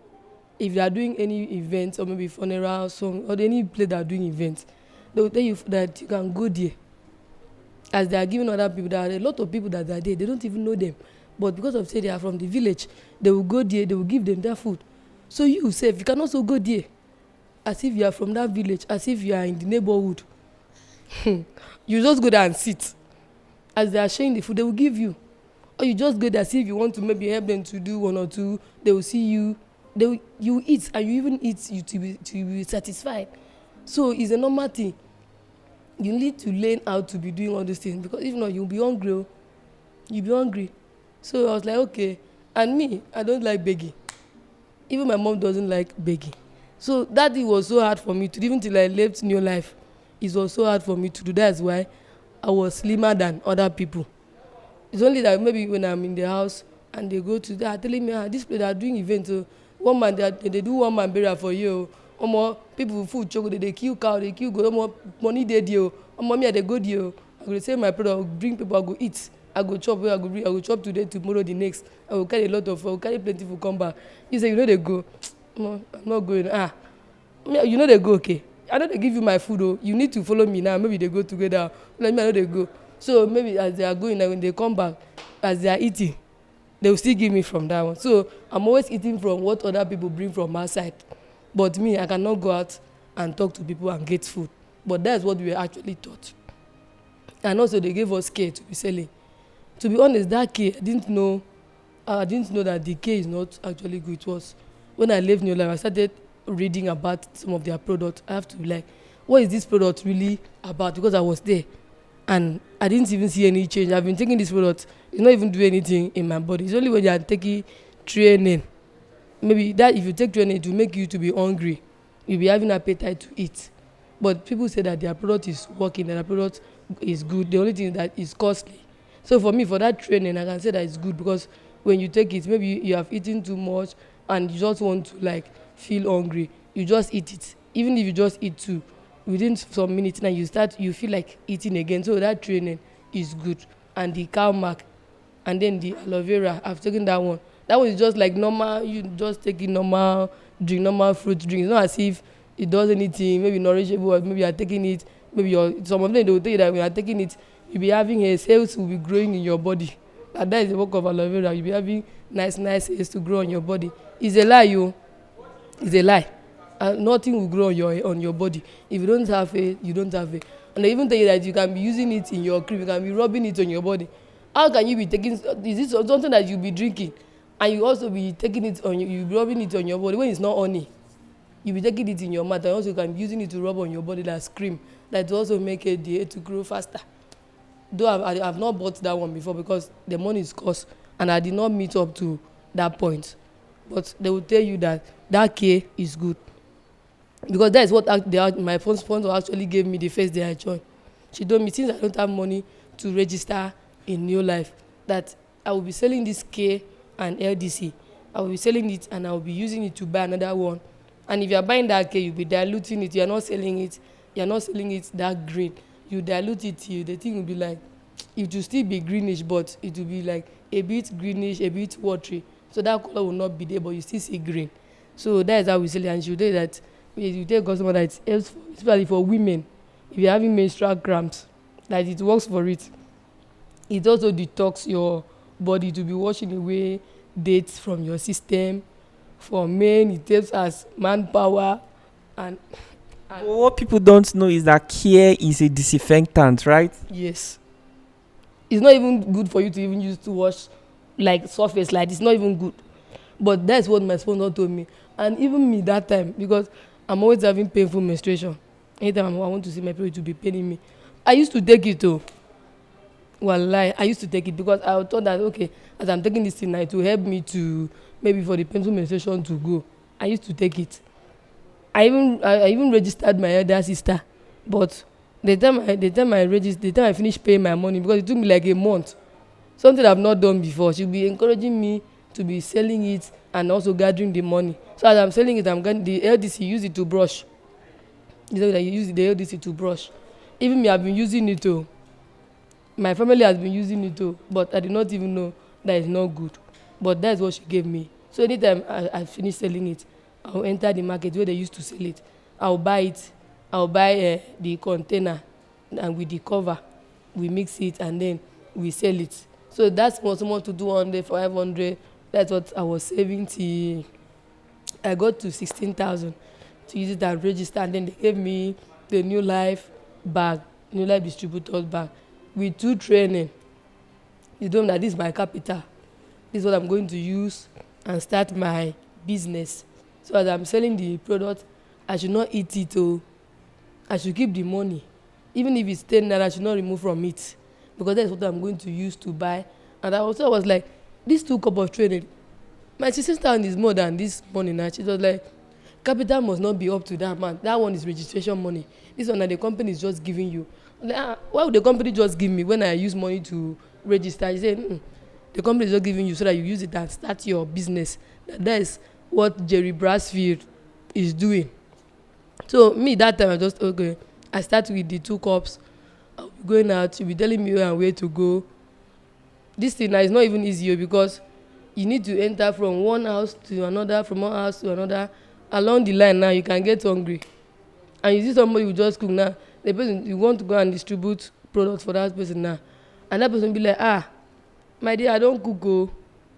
if you are doing any events or maybe funeral, some or any place that are doing events, they will tell you that you can go there. As they are giving other people, there are a lot of people that are there, they don't even know them, but because of say they are from the village, they will go there, they will give them their food. So you sef, you can also go there as if you are from that village, as if you are in the neighborhood. You just go there and sit. As they are sharing the food, they will give you. Or you just go there, see if you want to maybe help them to do one or two, they will see you, you eat, and you even eat you to be satisfied. So it's a normal thing. You need to learn how to be doing all these things, because if not, you'll be hungry. You'll be hungry. So I was like, okay. And me, I don't like begging. Even my mom doesn't like begging. So that it was so hard for me to, even till I left NeoLife, it was so hard for me to do. That's why I was slimmer than other people. It's only that maybe when I'm in the house and they go to, they are telling me, this place they are doing events. One man, they do one man burial for you. More people food choke, they kill cow, they kill goat, more money they do. Me, they go there. I go save my product, I go bring people, I go eat. I go chop, I go chop today, tomorrow, the next. I will carry a lot of, I will carry plenty for come back. You say, you know they go. No, I'm not going. You know they go, okay. I know they give you my food, oh. You need to follow me now. Maybe they go together. Like me, I know they go. So maybe as they are going, and when they come back, as they are eating, they will still give me from that one. So I'm always eating from what other people bring from outside. But me, I cannot go out and talk to people and get food. But that's what we were actually taught. And also they gave us care to be selling. To be honest, that care, I didn't know that the care is not actually good. It was when I left NeoLife, I started reading about some of their products. I have to be like, what is this product really about? Because I was there and I didn't even see any change. I've been taking this product, it's not even doing anything in my body. It's only when you are taking training. Maybe that if you take training, it will make you to be hungry. You'll be having appetite to eat. But people say that their product is working, that their product is good. The only thing is that it's costly. So for me, for that training, I can say that it's good, because when you take it, maybe you have eaten too much and you just want to like feel hungry, you just eat it. Even if you just eat two, within some minutes now you feel like eating again. So that training is good. And the cow mark and then the aloe vera, I've taken that one. That one is just like normal, you just taking normal drink, normal fruit drink. It's not as if it does anything, maybe nourishable, or maybe you are taking it, maybe some of them they will tell you that when you are taking it, you'll be having hair, cells will be growing in your body. And that is the work of aloe vera. You'll be having nice hairs to grow on your body. It's a lie, you. It's a lie. And nothing will grow on your body. If you don't have hair, you don't have hair. And they even tell you that you can be using it in your cream, you can be rubbing it on your body. How can you be taking, is this something that you'll be drinking and you also be taking it on, you be rubbing it on your body when it's not honey? You be taking it in your mouth, and also you can be using it to rub on your body like cream, that will also make the hair to grow faster. Though I've not bought that one before because the money is cost and I did not meet up to that point. But they will tell you that that care is good, because that is what my sponsor actually gave me the first day I joined. She told me, since I don't have money to register in NeoLife, that I will be selling this K and LDC. I will be selling it and I will be using it to buy another one. And if you are buying that K, you'll be diluting it. You are not selling it. You are not selling it that green. You dilute it till the thing will be like, it will still be greenish, but it will be like a bit greenish, a bit watery. So that color will not be there, but you still see green. So that is how we sell it. And she will tell that you tell customer that it helps, especially for women, if you're having menstrual cramps, that it works for it. It also detox your body to be washing away dates from your system. For men, it helps as manpower. And But what people don't know is that care is a disinfectant, right? yes, it's not even good for you to even use to wash like surface, like it's not even good. But that's what my sponsor told me. And even me that time, because I'm always having painful menstruation. Anytime I want to see my period to be paining me, I used to take it too. Wallahi, I used to take it because I thought that, okay, as I'm taking this thing now, it will help me to, maybe for the painful menstruation to go. I used to take it. I even registered my elder sister, but the time I finished paying my money, because it took me like a month, something I've not done before. She'll be encouraging me to be selling it and also gathering the money. So as I'm selling it, I'm getting the LDC, use it to brush. You know that you use the LDC to brush. Even me, I've been using it too. My family has been using it too, but I did not even know that it's not good. But that's what she gave me. So anytime I finish selling it, I'll enter the market where they used to sell it. I'll buy it. I'll buy the container, and with the cover, we mix it and then we sell it. So that's what someone to do 100, 500. That's what I was saving till I got to 16,000 to use it and register. And then they gave me the NeoLife bag, NeoLife distributor's bag, with 2 training. You know that this is my capital. This is what I'm going to use and start my business. So as I'm selling the product, I should not eat it. I should keep the money. Even if it's 10 naira, I should not remove from it, because that's what I'm going to use to buy. And I was like, this 2 cup of training, my 16,000 is more than this money now. She was like, capital must not be up to that amount. That one is registration money. This one that the company is just giving you. Like, why would the company just give me when I use money to register? She said, the company is just giving you so that you use it and start your business. That is what Jerry Brasfield is doing. So me, that time I just, okay, I start with the 2 cups. I'll be going out, she'll be telling me where and where to go. This thing now is not even easier, because you need to enter from one house to another, from one house to another. Along the line now, you can get hungry. And you see somebody who just cook now, the person, you want to go and distribute products for that person now. And that person be like, my dear, I don't cook.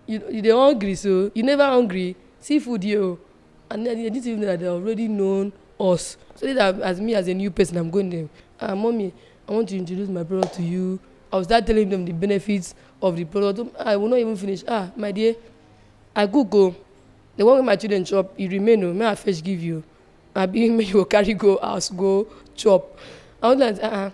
You dey hungry, so you never hungry. Seafood here. And then this even that they already known us. So that as me as a new person, I'm going there. Mommy, I want to introduce my product to you. I'll start telling them the benefits of the product. I will not even finish. My dear, I cook. The one with my children chop, you remain. May I first give you. I be me you carry go house, go chop. I was like,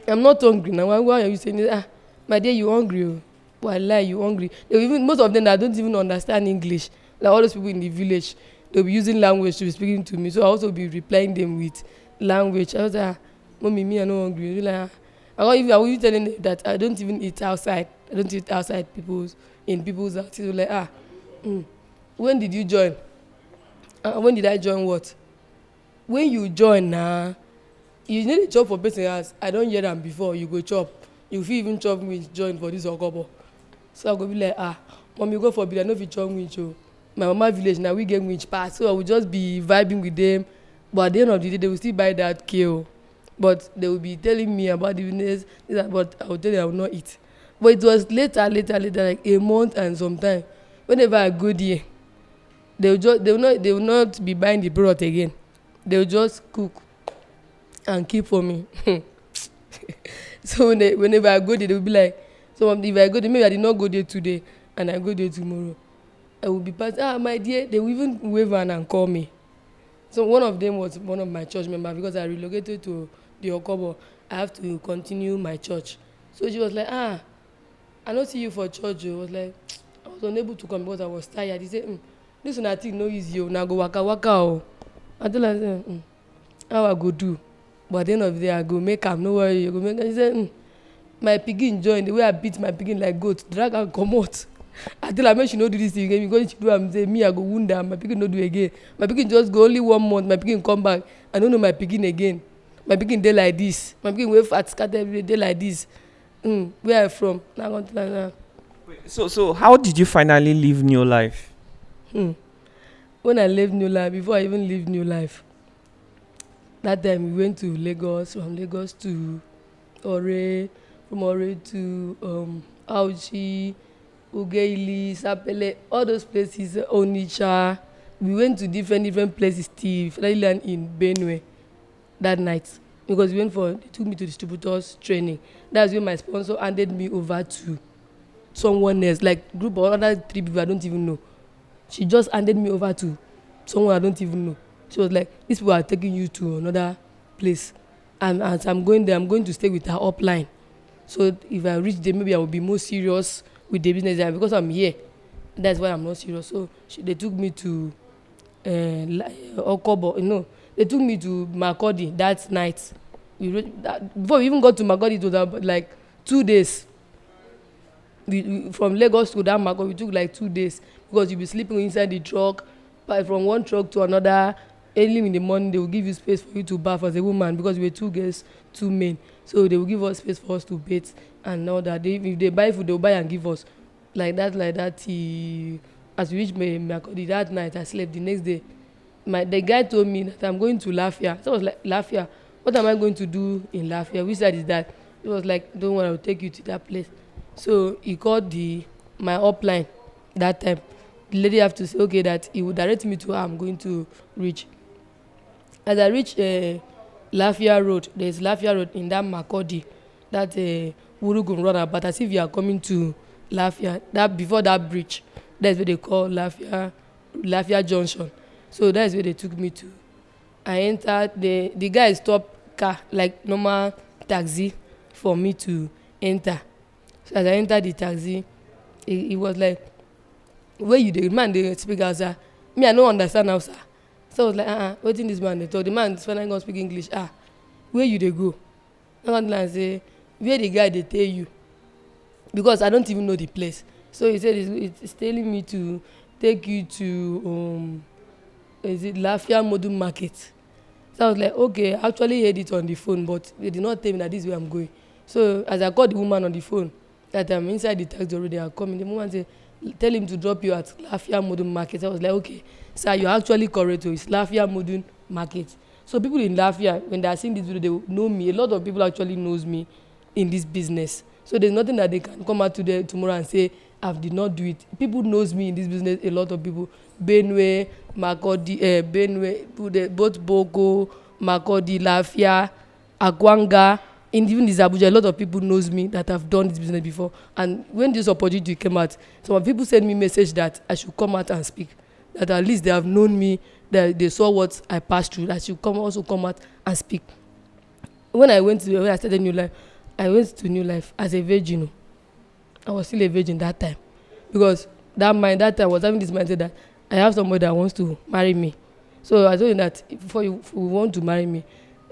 I'm not hungry now. Why are you saying this? My dear, you hungry? Wallahi, you hungry? Even most of them that don't even understand English, like all those people in the village, they'll be using language to be speaking to me. So I also be replying them with language. I was like, Mommy, me, I'm not hungry. Like, I will be telling them that I don't even eat outside. I don't eat outside in people's house. So like, when did you join? When did I join what? When you join now, you need a chop for person house. I don't hear them before. You go chop. You feel even chop me join for this okobo. So I go be like, Mommy, go for I know if you chop winch. My mama village now we get winch pass. So I will just be vibing with them But at the end of the day, they will still buy that kale. But they will be telling me about the business, but I will tell you I will not eat. But it was later, like a month and some time. Whenever I go there, they will not be buying the product again. They will just cook and keep for me. So whenever I go there, they will be like, so if I go there, maybe I did not go there today and I go there tomorrow, I will be passing, my dear, they will even wave and call me. So one of them was one of my church members because I relocated to the Okobo. I have to continue my church. So she was like, I don't see you for church. I was like, I was unable to come because I was tired. He said, this one I think no easy. Now go waka waka. Oh. I told her, how I go do? But at the end of the day, I go make am. No worry, you go make am. He said, my pikin join the way I beat my pikin like goat, drag am comot. I tell her make she no do this thing again because she do am say me I go wound am, my pikin no do again. My pikin just go only 1 month, my pikin come back, I no know my pikin again. My pikin dey like this, my pikin wey fat scatter every day dey like this. Where I from? Na go tell her. So how did you finally leave NeoLife? When I left NeoLife, before I even leave NeoLife, that time we went to Lagos, from Lagos to Ore, from Ore to Auchi, Ugeili, Sapele, all those places, Onitsha. We went to different places till finally land in Benue that night because they took me to distributors training. That's when my sponsor handed me over to someone else, like group of other 3 people I don't even know. She just handed me over to someone I don't even know. She was like, these people are taking you to another place. And as I'm going there, I'm going to stay with her upline. So if I reach there, maybe I will be more serious with the business. And because I'm here, that's why I'm not serious. So they took me to Okobo. No, they took me to Makurdi that night. Before we even got to Makurdi, it was like 2 days. From Lagos to that Makurdi, we took like 2 days because you'll be sleeping inside the truck, but from one truck to another. Early in the morning, they will give you space for you to bath as a woman because we were 2 girls, 2 men. So they will give us space for us to bathe and all that. If they buy food, they will buy and give us. Like that. As we reached Makurdi that night, I slept. The next day, the guy told me that I'm going to Lafia. So I was like, Lafia? What am I going to do in Lafia? Which side is that? He was like, don't worry, I will take you to that place. So he called my upline that time. The lady have to say, okay, that he would direct me to where I'm going to reach. As I reach Lafia Road, there's Lafia Road in that Makurdi, that Wurugun runner, but as if you are coming to Lafia, that before that bridge, that's where they call Lafia Junction. So that's where they took me to. I entered, the guy stopped car, like normal taxi, for me to enter. So as I entered the taxi, he was like, where you dey? Man, they speak Hausa. Me, I don't understand Hausa. So I was like, wetin this man dey talk? The man is finally gonna speak English. Where you dey go? I want to say, where the guy dey tell you? Because I don't even know the place. So he said it's telling me to take you to is it Lafia Modern Market? So I was like, okay, I actually heard it on the phone, but they did not tell me that this is where I'm going. So as I called the woman on the phone, that I'm inside the taxi already, I'm coming. The woman said, tell him to drop you at Lafia Modern Market. I was like, okay, sir, you're actually correct. It's Lafia Modern Market. So people in Lafia, when they are seeing this video, they will know me. A lot of people actually knows me in this business. So there's nothing that they can come out today, tomorrow and say, I did not do it. People knows me in this business, a lot of people. Benue, Makurdi, Benue, both Boko, Makurdi, Lafia, Akwanga, and even this Abuja, a lot of people knows me that have done this business before. And when this opportunity came out, some people send me message that I should come out and speak. That at least they have known me, that they saw what I passed through, that I should also come out and speak. When I started NeoLife, I went to NeoLife as a virgin. I was still a virgin that time. Because that time I was having this mindset that I have somebody that wants to marry me. So I told him that if you want to marry me,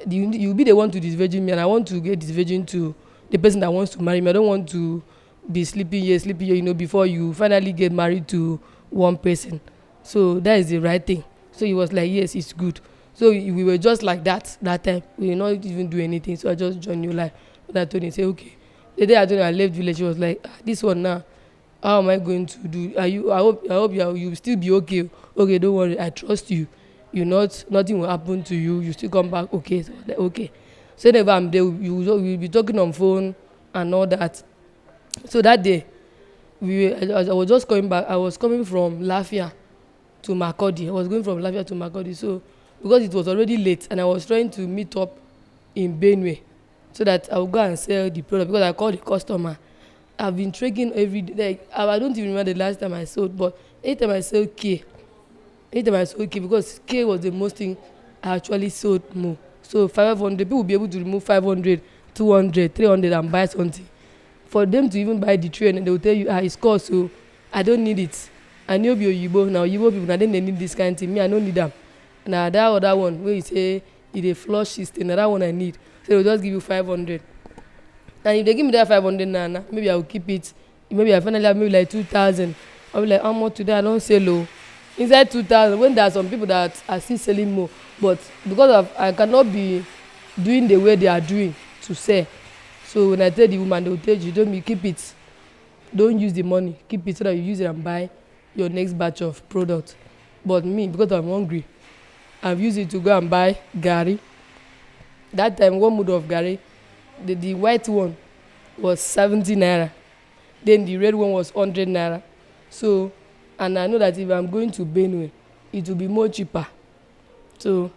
you'll be the one to disvirgin me, and I want to get disvirgin to the person that wants to marry me. I don't want to be sleeping here, before you finally get married to one person. So that is the right thing. So he was like, yes, it's good. So we were just like that time. We did not even do anything. So I just joined NeoLife. But I told him, say, okay. The day I told him I left village, he was like, this one now, how am I going to do? I hope you will still be okay. Okay, don't worry, I trust you. nothing will happen to you. You still come back okay. So like, okay. So whenever I'm there, we'll be talking on phone and all that. So that day, I was just coming back. I was coming from Lafia to Makurdi. I was going from Lafia to Makurdi. So because it was already late and I was trying to meet up in Benue so that I would go and sell the product because I called the customer. I've been trading every day. Like I don't even remember the last time I sold, but anytime I sell K, because K was the most thing I actually sold more. So 500 people will be able to remove 500, 200, 300 and buy something. For them to even buy the tray and they will tell you it's cost, so I don't need it. I know be Oyibo now. Oyibo people now then they need this kind of thing. Me I don't need them. Now that other one where you say it a flush system. Now that one I need. So they will just give you 500. And if they give me that 500 now, maybe I will keep it. Maybe I finally have maybe like 2,000. I'll be like, how much today? I don't sell low. Inside 2,000, when there are some people that are still selling more, but because of I cannot be doing the way they are doing to sell. So when I tell the woman, they will tell you, don't keep it. Don't use the money. Keep it so that you use it and buy your next batch of product. But me, because I'm hungry, I've used it to go and buy Gary. That time, one mood of Gary, the white one was 70 naira. Then the red one was 100 naira. So, and I know that if I'm going to Benue, it will be more cheaper. So,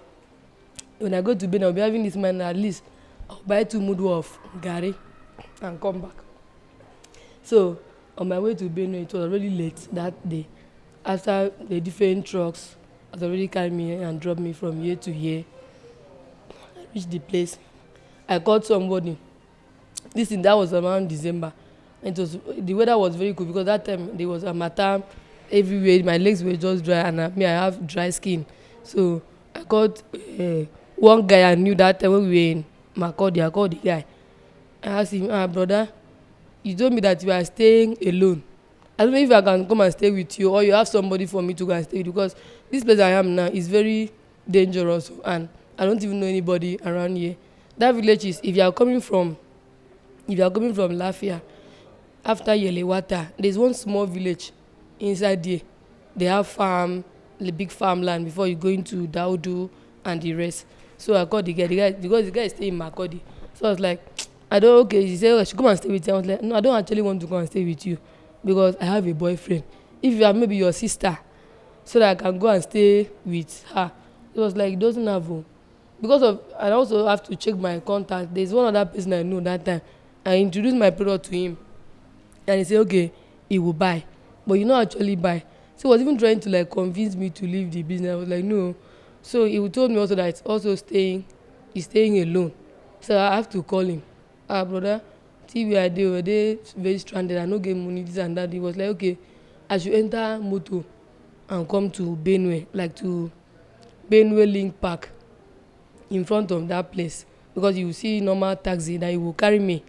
when I go to Benue, I'll be having this man at least. I'll buy 2 mudu of Gary and come back. So, on my way to Benue, it was already late that day. After the different trucks had already carried me and dropped me from here to here, I reached the place. I called somebody. That was around December. The weather was very good because that time there was a harmattan everywhere. My legs were just dry and I have dry skin. So I called one guy I knew that time when we were in Makurdi. I called the guy. I asked him, brother, you told me that you are staying alone. I don't know if I can come and stay with you or you have somebody for me to go and stay with, because this place I am now is very dangerous and I don't even know anybody around here. That village is, if you are coming from Lafia, after Yelewata, there's one small village inside there. They have the big farmland before you go into Daudu and the rest. So I called the guy because the guy is staying in Makurdi. So I was like, he said, I should come and stay with you. I was like, no, I don't actually want to come and stay with you because I have a boyfriend. If you are maybe your sister, so that I can go and stay with her. It was like, it doesn't have home. I also have to check my contact. There's one other person I know that time. I introduced my product to him. And he said, okay, he will buy. But you not actually buy. So he was even trying to like convince me to leave the business. I was like, no. So he told me also that it's also he's staying alone. So I have to call him. Brother, see we are there very stranded. I no get money, this and that. He was like, okay, I should enter motor and come to Benue, like to Benue Link Park in front of that place. Because you will see normal taxi that he will carry me.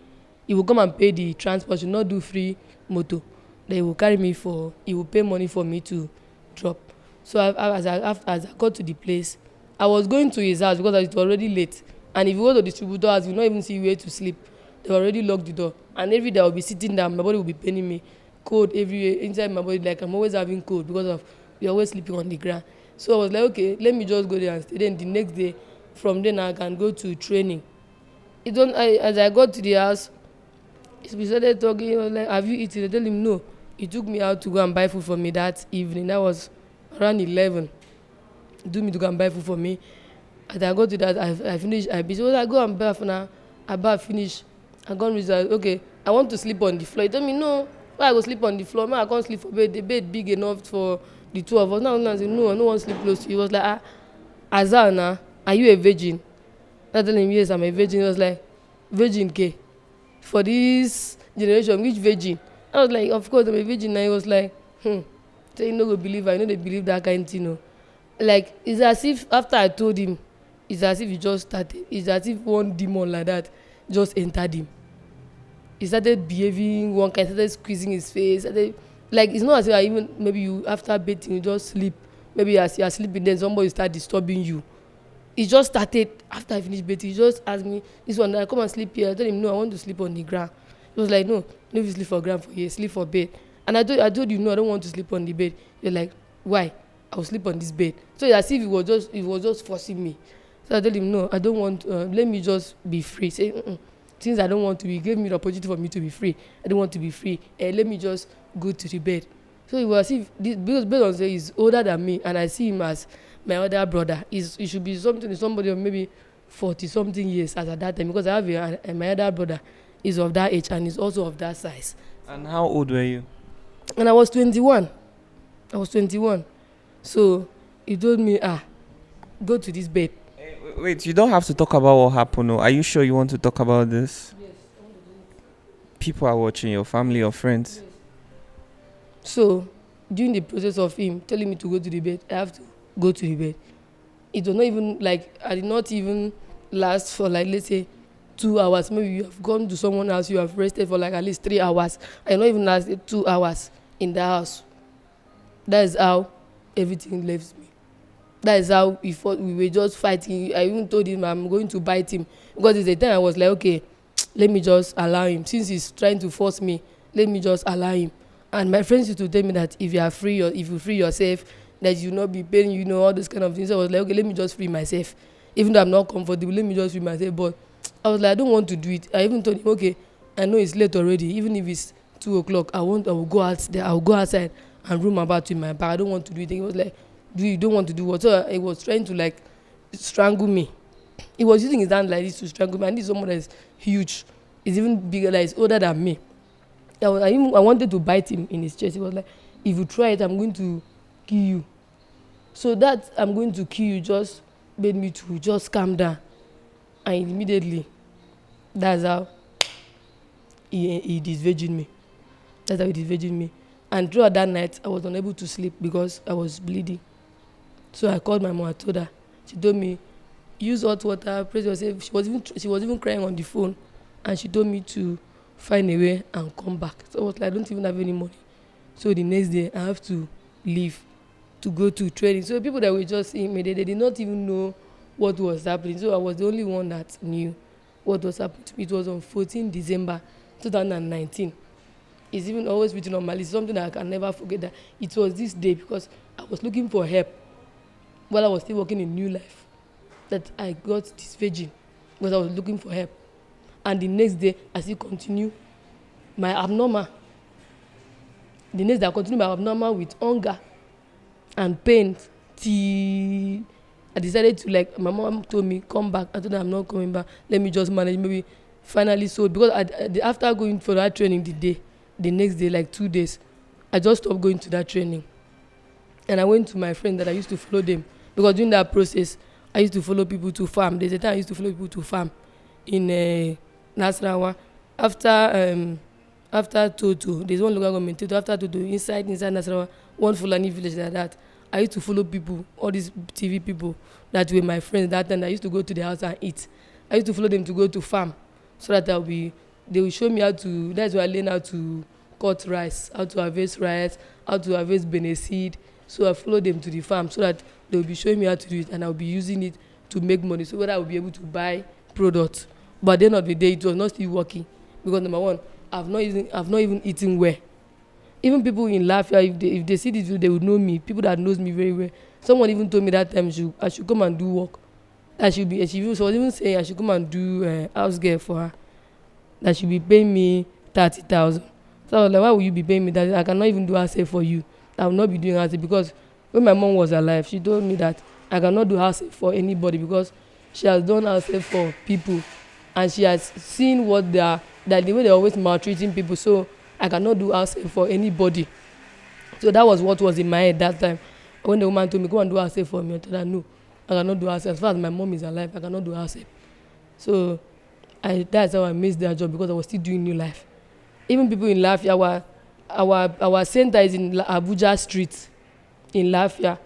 He will come and pay the transport. He will not do free motor. Then he will carry me he will pay money for me to drop. So as I got to the place, I was going to his house because it was already late. And if you go to the distributor house, you will not even see where to sleep. They already locked the door. And every day I will be sitting down, my body will be paining me. Cold everywhere inside my body, like I'm always having cold because we're always sleeping on the ground. So I was like, okay, let me just go there and stay. Then the next day, from then I can go to training. As I got to the house, we started talking. He was like, have you eaten? I told him no. He took me out to go and buy food for me that evening. That was around 11. He took me to go and buy food for me. As I got to that, I finished. I was like, go and bath now. I bath, finish. I got result. Okay, I want to sleep on the floor. He told me no. Why I go sleep on the floor? Man, I can't sleep for bed. The bed big enough for the two of us. Now I said no, I don't want to sleep close to you. He was like, Azana, are you a virgin? I told him yes, I'm a virgin. He was like, virgin K. For this generation, which virgin? I was like, of course I'm a virgin. And he was like, So you know go believe I know they believe that kind of thing, you know. Like it's as if after I told him, it's as if he just started. It's as if one demon like that just entered him. He started behaving one kind, started squeezing his face. Like it's not as if maybe you after bathing you just sleep. Maybe as you are sleeping, then somebody start disturbing you. He just started after I finished bathing. He just asked me this one. I come and sleep here. I told him no, I want to sleep on the ground. He was like, no if you sleep for ground for here, sleep for bed. And I told you no, I don't want to sleep on the bed. You're like, why? I will sleep on this bed. So it's as if it was just forcing me. So I told him, no, I don't want, let me just be free. Say, since I don't want to be, he gave me the opportunity for me to be free. I don't want to be free. Let me just go to the bed. So it was as if, because based on say he's older than me, and I see him as my other brother. He should be somebody of maybe 40 something years as at that time, because I have my other brother is of that age and is also of that size. And how old were you? And I was 21. So he told me, go to this bed. Wait, you don't have to talk about what happened. No? Are you sure you want to talk about this? Yes. People are watching, your family or friends. Yes. So during the process of him telling me to go to the bed, I have to go to the bed. It was not even like, I did not even last for like, let's say 2 hours. Maybe you have gone to someone else, you have rested for like at least 3 hours. I did not even last 2 hours in the house. That is how everything left me. That is how we fought. We were just fighting. I even told him I'm going to bite him, because it's a time I was like, okay, let me just allow him. Since he's trying to force me, let me just allow him. And my friends used to tell me that if you are free, or if you free yourself, that you will not be paying, all those kind of things. So I was like, okay, let me just free myself. Even though I'm not comfortable, let me just free myself. But I was like, I don't want to do it. I even told him, okay, I know it's late already. Even if it's 2 o'clock, I will go out there. I will go outside and roam about with my bag. I don't want to do it. He was like, you don't want to do what? So he was trying to like strangle me. He was using his hand like this to strangle me. And this is someone that is huge. He's even bigger, like he's older than me. I wanted to bite him in his chest. He was like, if you try it, I'm going to kill you. So that I'm going to kill you just made me to just calm down. And immediately, that's how he disvirgined me. And throughout that night, I was unable to sleep because I was bleeding. So I called my mom. I told her. She told me, use hot water, praise yourself. She was even crying on the phone, and she told me to find a way and come back. So I was like, I don't even have any money. So the next day, I have to leave to go to training. So people that were just seeing me, they did not even know what was happening. So I was the only one that knew what was happening to me. It was on 14 December 2019. It's even always written on my list. Something that I can never forget, that it was this day, because I was looking for help while I was still working in NeoLife, that I got this virgin, because I was looking for help. And the next day, I still continue my abnormal. The next day, I continue my abnormal with hunger and pain till I decided to, like, my mom told me, come back. I told her I'm not coming back. Let me just manage. Maybe finally sold. Because after going for that training the next day, like 2 days, I just stopped going to that training. And I went to my friend that I used to follow them. Because during that process, I used to follow people to farm. There's a time I used to follow people to farm in Nasarawa. After Toto, there's one local government, Toto, after Toto, inside Nasarawa, one Fulani village like that. I used to follow people, all these TV people that were my friends that time. I used to go to their house and eat. I used to follow them to go to farm, so that they will show me how to, that's where I learned how to cut rice, how to harvest rice, how to harvest bene seed. So I followed them to the farm so that they will be showing me how to do it, and I'll be using it to make money, so that I will be able to buy products. But at the end of the day, it was not still working, because number one, I've not even eaten well. Even people in Lafia, if they see this video, they would know me. People that knows me very well. Someone even told me that time I should come and do work. She was even saying I should come and do house girl for her. That she'll be paying me 30,000. So I was like, why would you be paying me that? I cannot even do house help for you. I will not be doing house help, because when my mom was alive, she told me that I cannot do house help for anybody, because she has done house help for people, and she has seen that the way they're always maltreating people. So I cannot do house help for anybody. So that was what was in my head that time. When the woman told me, go and do house help for me, I told her, no, I cannot do house help. As far as my mom is alive, I cannot do house help. So that's how I missed that job, because I was still doing NeoLife. Even people in Lafia, our center is in Abuja Street in Lafia.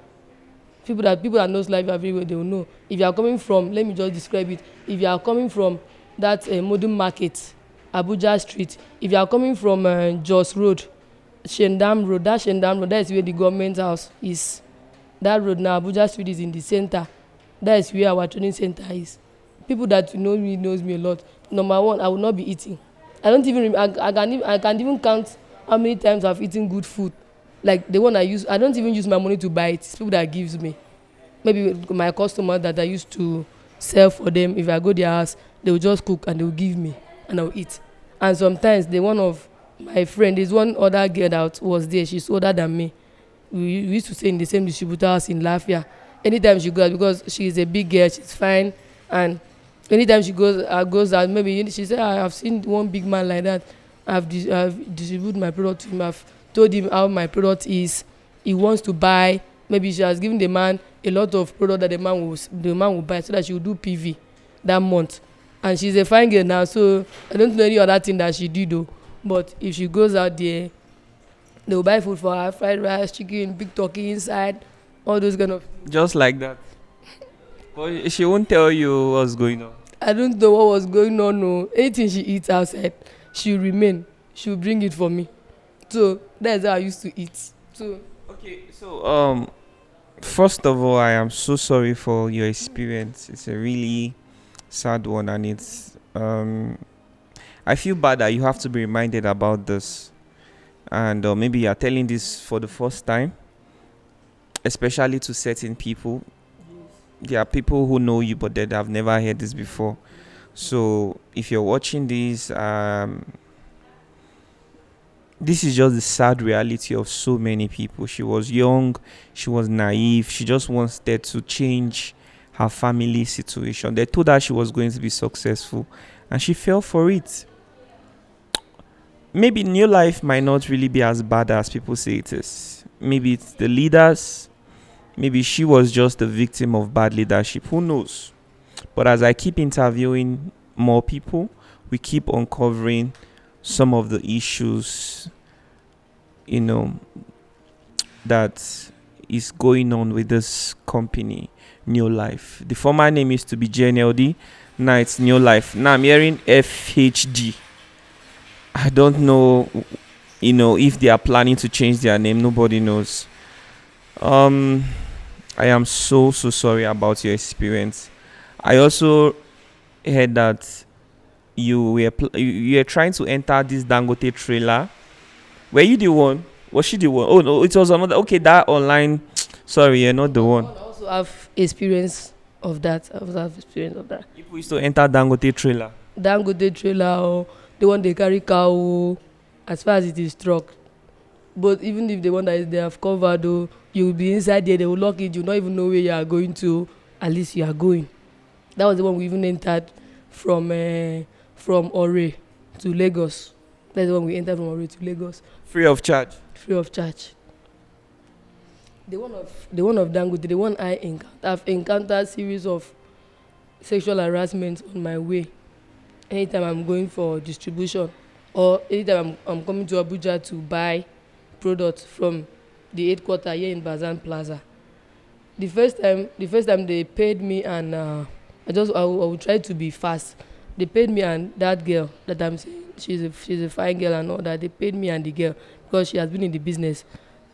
People that knows Lafia everywhere, they will know. If you are coming from, let me just describe it. If you are coming from that modern market, Abuja Street, if you are coming from Jos Road, Shendam Road, that is where the government house is. That road now, Abuja Street, is in the center. That is where our training center is. People that know me knows me a lot. Number one, I will not be eating. I don't even I can't even count how many times I've eaten good food. Like the one I use, I don't even use my money to buy it. It's people that gives me. Maybe my customer that I used to sell for them. If I go their house, they will just cook and they will give me, and I'll eat. And sometimes the one of my friend, there's one other girl that was there. She's older than me. We used to stay in the same distributor house in Lafia. Anytime she goes, because she's a big girl, she's fine, and anytime she goes out, maybe she said, I've seen one big man like that. I've distributed my product to him. I've told him how my product is. He wants to buy. Maybe she has given the man a lot of product that the man will buy, so that she will do PV that month. And she's a fine girl now, so I don't know any other thing that she did though. But if she goes out there, they will buy food for her: fried rice, chicken, big turkey inside, all those kind of. Just like that. But she won't tell you what's going on. I don't know what was going on. No, anything she eats outside, she'll remain. She'll bring it for me. So that's how I used to eat. So Okay, so first of all, I am so sorry for your experience. It's a really sad one, and it's I feel bad that you have to be reminded about this, and maybe you are telling this for the first time, especially to certain people. There are people who know you, but they have never heard this before. So if you're watching this, this is just the sad reality of so many people. She was young, she was naive, she just wanted to change her family situation. They told her she was going to be successful, and she fell for it. Maybe New Life might not really be as bad as people say it is. Maybe it's the leaders. Maybe she was just a victim of bad leadership. Who knows? But as I keep interviewing more people, we keep uncovering some of the issues, that is going on with this company, New Life. The former name used to be JNLD. Now it's New Life. Now I'm hearing FHD. I don't know, if they are planning to change their name. Nobody knows. I am so sorry about your experience. I also heard that you were trying to enter this Dangote trailer. Were you the one? Was she the one? Oh no, it was another. Okay, that online. Sorry, you're not the one. I also have experience of that. People used to enter Dangote trailer. Dangote trailer, or the one they carry cow, as far as it is truck. But even if the one that they have covered, though, you will be inside there, they will lock it. You not even know where you are going to. At least you are going. That was the one we even entered from Ore to Lagos. That's the one we entered from Ore to Lagos. Free of charge. Free of charge. The one of Dangote, the one I've encountered series of sexual harassment on my way. Anytime I'm going for distribution, or anytime I'm coming to Abuja to buy products from the headquarters here in Bazan Plaza. The first time they paid me, and I will try to be fast. They paid me and that girl that I'm saying she's a fine girl and all that. They paid me and the girl because she has been in the business,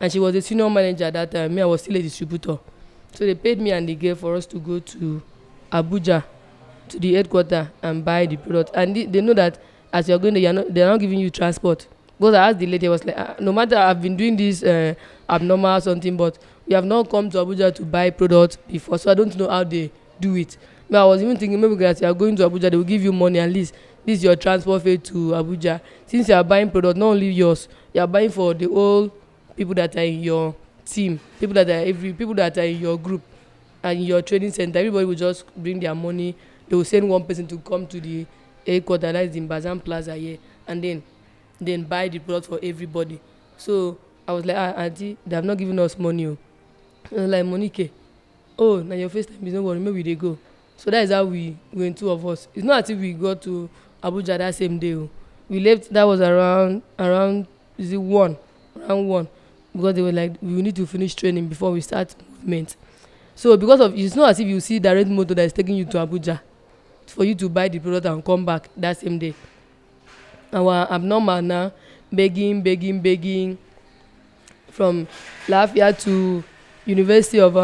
and she was a senior manager at that time. Me, I was still a distributor. So they paid me and the girl for us to go to Abuja, to the headquarters, and buy the product. And they know that as you're going there, they're not giving you transport. Because I asked the lady, I was like, no matter I've been doing this abnormal something, but we have not come to Abuja to buy products before, so I don't know how they do it. But I was even thinking, maybe because you are going to Abuja, they will give you money, at least this is your transport fare to Abuja. Since you are buying products, not only yours, you are buying for the whole people that are in your team, people that are in your group and in your training center. Everybody will just bring their money. They will send one person to come to the headquarters, that is in Bazan Plaza here, and then buy the product for everybody. So I was like, auntie, they have not given us money. I was like, Monique, now your first time is not worry, maybe they go. So that is how we went, two of us. It's not as if we got to Abuja that same day. We left, that was around is it around 1, because they were like, we need to finish training before we start movement. So because of, it's not as if you see direct motor that is taking you to Abuja for you to buy the product and come back that same day. Our abnormal now, begging from Lafia to University of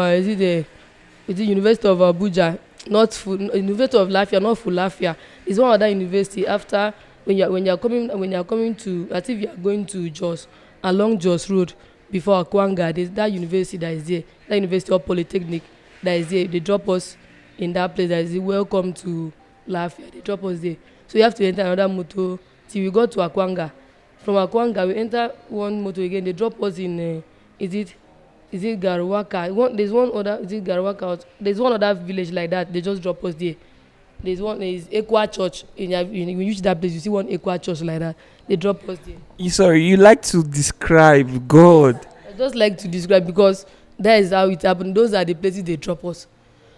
University of Abuja, not full University of Lafia, not full Lafia. It's one other university. After when you're coming to, as if you are going to Jos, along Jos Road, before Akwanga. There's that university that is there, that university or polytechnic that is there. They drop us in that place that is there. Welcome to Lafia. They drop us there. So you have to enter another motor till we got to Akwanga. From Akwanga, we enter one motor again. They drop us in, is it Garuwaka? There's one other, is it Garuwaka? There's one other village like that. They just drop us there. There's one, is Ekwa Church. When you reach that place, you see one Ekwa Church like that. They drop us there. You like to describe God. I just like to describe because that is how it happened. Those are the places they drop us.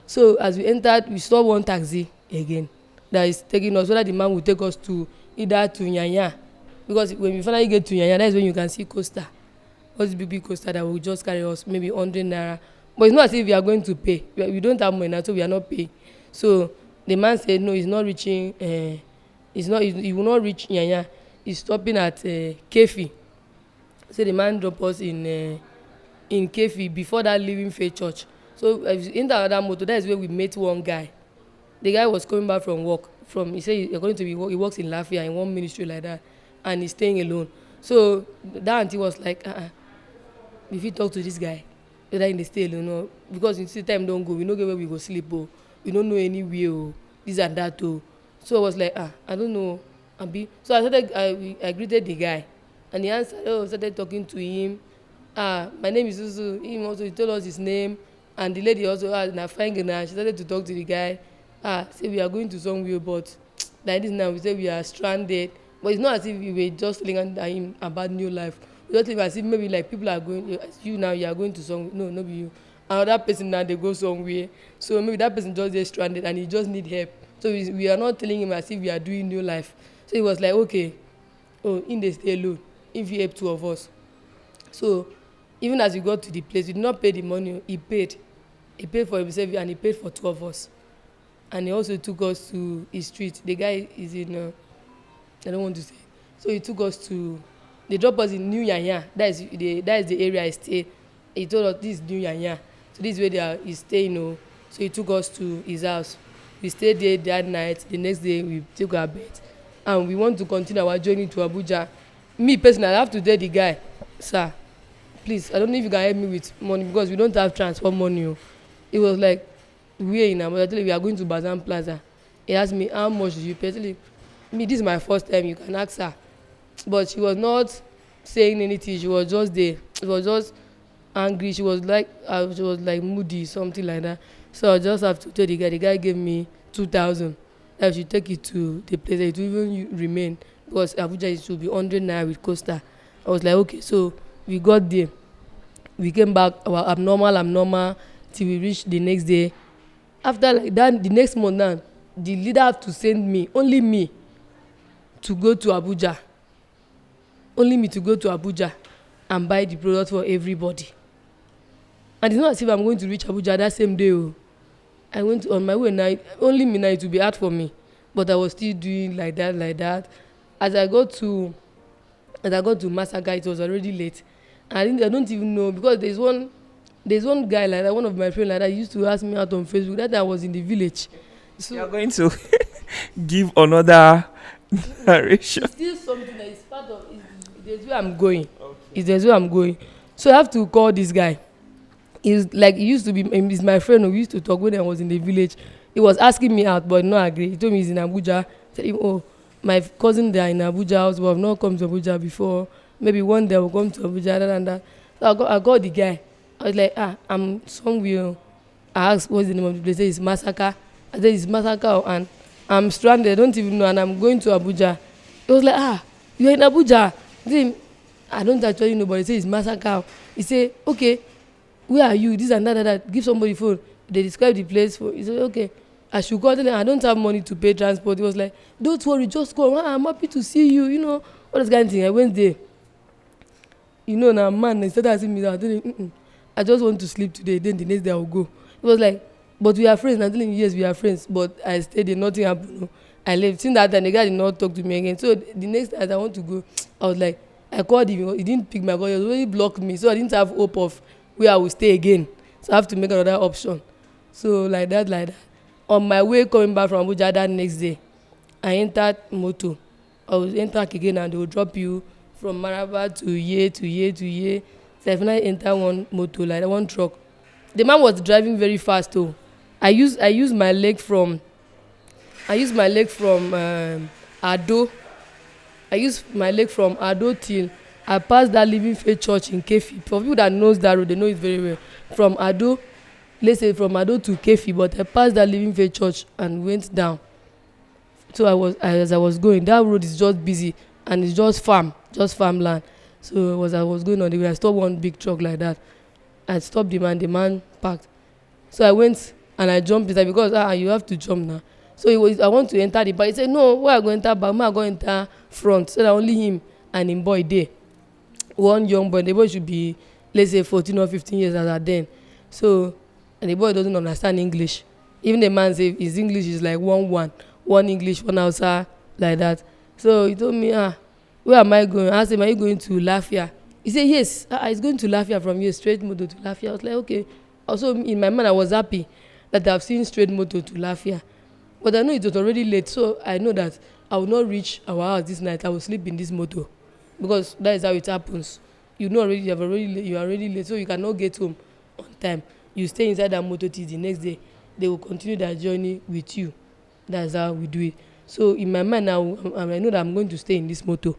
So as we entered, we saw one taxi again that is taking us, so that the man will take us to either to Nyanya. Because when we finally get to Nyanya, that is when you can see Costa. What's the big Costa that will just carry us maybe 100 naira. But it's not as if we are going to pay. We don't have money now, so we are not paying. So the man said, no, he's not reaching, he will not reach Nyanya. He's stopping at Kefi. So the man dropped us in Kefi before that Living Faith Church. So in the other motor, that is where we met one guy. The guy was coming back from work. He said according to me, he works in Lafia in one ministry like that, and he's staying alone. So that auntie was like, if you talk to this guy, whether in the stay alone or because you see time don't go, we don't get where we go sleep, oh, we don't know anywhere, oh, this and that, oh. So I was like, I don't know, so I greeted the guy, and he answered, started talking to him. My name is Susu. Him also, he told us his name, and the lady also had na fine girl. She started to talk to the guy. Say we are going to somewhere, but like this now we say we are stranded. But it's not as if we were just telling him about NeoLife. We just think as if maybe like people are going, you now you are going to somewhere. No, not be you. Another person now they go somewhere. So maybe that person just get stranded and he just need help. So we are not telling him as if we are doing NeoLife. So he was like, okay, in the stay alone, if he help two of us. So even as we got to the place, we did not pay the money. He paid for himself and he paid for two of us. And he also took us to his street. The guy is in, I don't want to say. So he took us to, they dropped us in New Yanya. That is the area I stay. He told us this is New Yanya. So this is where he's staying. So he took us to his house. We stayed there that night. The next day we took our bed. And we want to continue our journey to Abuja. Me personally, I have to tell the guy, sir, please, I don't know if you can help me with money because we don't have transport money. It was like, we're in Abuja. I tell you, we are going to Bazan Plaza. He asked me, how much do you pay? I tell him, this is my first time, you can ask her. But she was not saying anything. She was just there. She was just angry. She was like moody, something like that. So I just have to tell the guy. The guy gave me 2,000. I should take it to the place. It will even remain because Abuja it should be 100 naira with Costa. I was like, okay. So we got there. We came back. Our abnormal till we reached the next day. After like that, the next month now, the leader have to send me, only me, to go to Abuja. Only me to go to Abuja and buy the product for everybody. And it's not as if I'm going to reach Abuja that same day. I went on my way now. Only me now, it will be hard for me. But I was still doing like that. As I got to Masaka, it was already late. And I don't even know because there's one guy like that, one of my friends like that, he used to ask me out on Facebook that I was in the village. So you're going to give another narration. It's still something that is part of there's where I'm going. Okay. There's where I'm going. So I have to call this guy. He's like, he used to be, he's my friend who used to talk when I was in the village. He was asking me out, but no agree. He told me he's in Abuja. I said him, my cousin they are in Abuja house, but I've not come to Abuja before. Maybe one day I will come to Abuja, and that. So I got the guy. I was like, I'm somewhere. I asked, what's the name of the place? He said, it's Massacre. I said, it's Massacre, and I'm stranded. I don't even know, and I'm going to Abuja. He was like, you're in Abuja. I don't actually know, but he said, it's Massacre. He said, okay, where are you? This and that. Give somebody phone. They described the place. He said, okay, I should call them. I don't have money to pay transport. He was like, don't worry, just call. I'm happy to see you, all this kind of thing. I went there. Now, man, instead of asking me that, I told him, I just want to sleep today. Then the next day I will go. He was like, but we are friends. And I told him, yes, we are friends. But I stayed there, nothing happened. I left. Since that time, the guy did not talk to me again. So the next time as I want to go, I was like, I called him. He didn't pick my call. He already blocked me. So I didn't have hope of where I will stay again. So I have to make another option. So like that. On my way coming back from Abuja that next day, I entered moto. I will enter again and they will drop you from Maraba to Ye. So I finally enter one motor, like one truck. The man was driving very fast too. I used my leg from Ado. I used my leg from Ado till I passed that Living Faith Church in Kefi. For people that knows that road, they know it very well. From Ado, let's say from Ado to Kefi, but I passed that Living Faith Church and went down. So as I was going, that road is just busy and it's just farmland. So as I was going on the way, I stopped one big truck like that. I stopped the man parked. So I went and I jumped inside because you have to jump now. So I want to enter the back. He said, no, where I go enter back? I go enter front. So that only him and him boy there. One young boy, the boy should be, let's say 14 or 15 years as at then. So, and the boy doesn't understand English. Even the man say his English is like one English, one Hausa, like that. So he told me, where am I going? I asked him, are you going to Lafia? He said, yes, he's going to Lafia from here, straight motor to Lafia. I was like, okay. Also, in my mind, I was happy that I've seen straight motor to Lafia. But I know it was already late, so I know that I will not reach our house this night. I will sleep in this motor. Because that is how it happens. You are already late, so you cannot get home on time. You stay inside that motor till the next day. They will continue their journey with you. That's how we do it. So in my mind now, I know that I'm going to stay in this motor.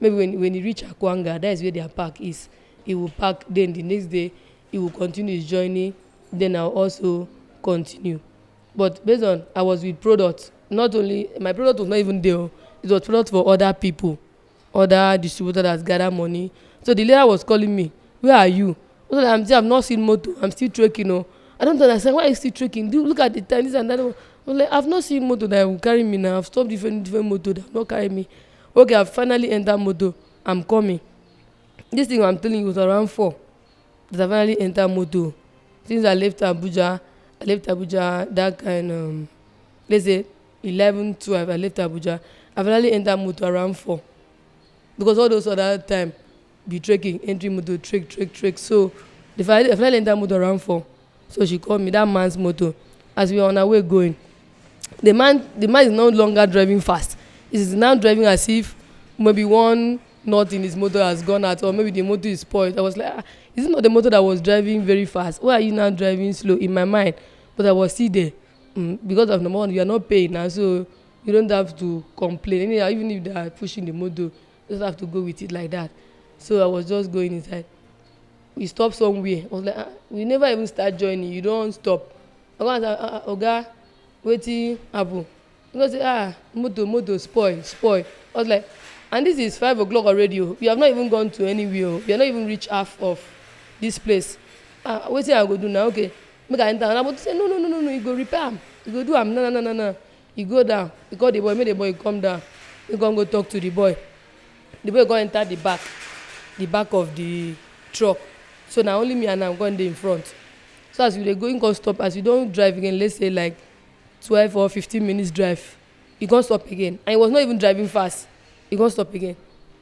Maybe when he reach Akwanga, that is where their park is. He will park, then the next day he will continue his journey. Then I'll also continue. But based on, I was with products. Not only, my product was not even there. It was product for other people, other distributors that gather money. So the lady was calling me, where are you? I was like, I've not seen motor. I'm still trekking. I don't understand. Why are you still trekking? Look at the time, this and that. I was like, I've not seen motor that will carry me now. I've stopped different motor that will not carry me. Okay, I've finally entered motor. I'm coming. This thing I'm telling you was around 4. That I finally entered motor. Since I left Abuja that kind let's say 11, 12, I left Abuja. I finally entered motor around 4. Because all those other time, be trekking, entry motor, trek. So I finally entered motor around 4. So she called me, that man's motor. As we were on our way going, the man is no longer driving fast. He's now driving as if maybe one nut in his motor has gone out, or maybe the motor is spoiled. I was like, is it not the motor that was driving very fast? Why are you now driving slow? In my mind, but I was still there. Because of number one, you are not paying now, so you don't have to complain. Anyhow, even if they are pushing the motor, you just have to go with it like that. So I was just going inside. We stopped somewhere. I was like, we never even start joining. You don't stop. I was like, Oga, wetin happen? Because motor spoil. I was like, and this is 5 o'clock already. We have not even gone to anywhere. We have not even reached half of this place. Wetin I go do now? Okay, make I enter. And I want to say, no. You go repair am. You go do am. No. You go down. You call the boy. Make the boy come down. You go talk to the boy. The boy go enter the back of the truck. So now only me and I'm going there in front. So as we dey going, come stop. As you don't drive again, let's say like 12 or 15 minutes drive, you can't stop again. And he was not even driving fast. He can't stop again.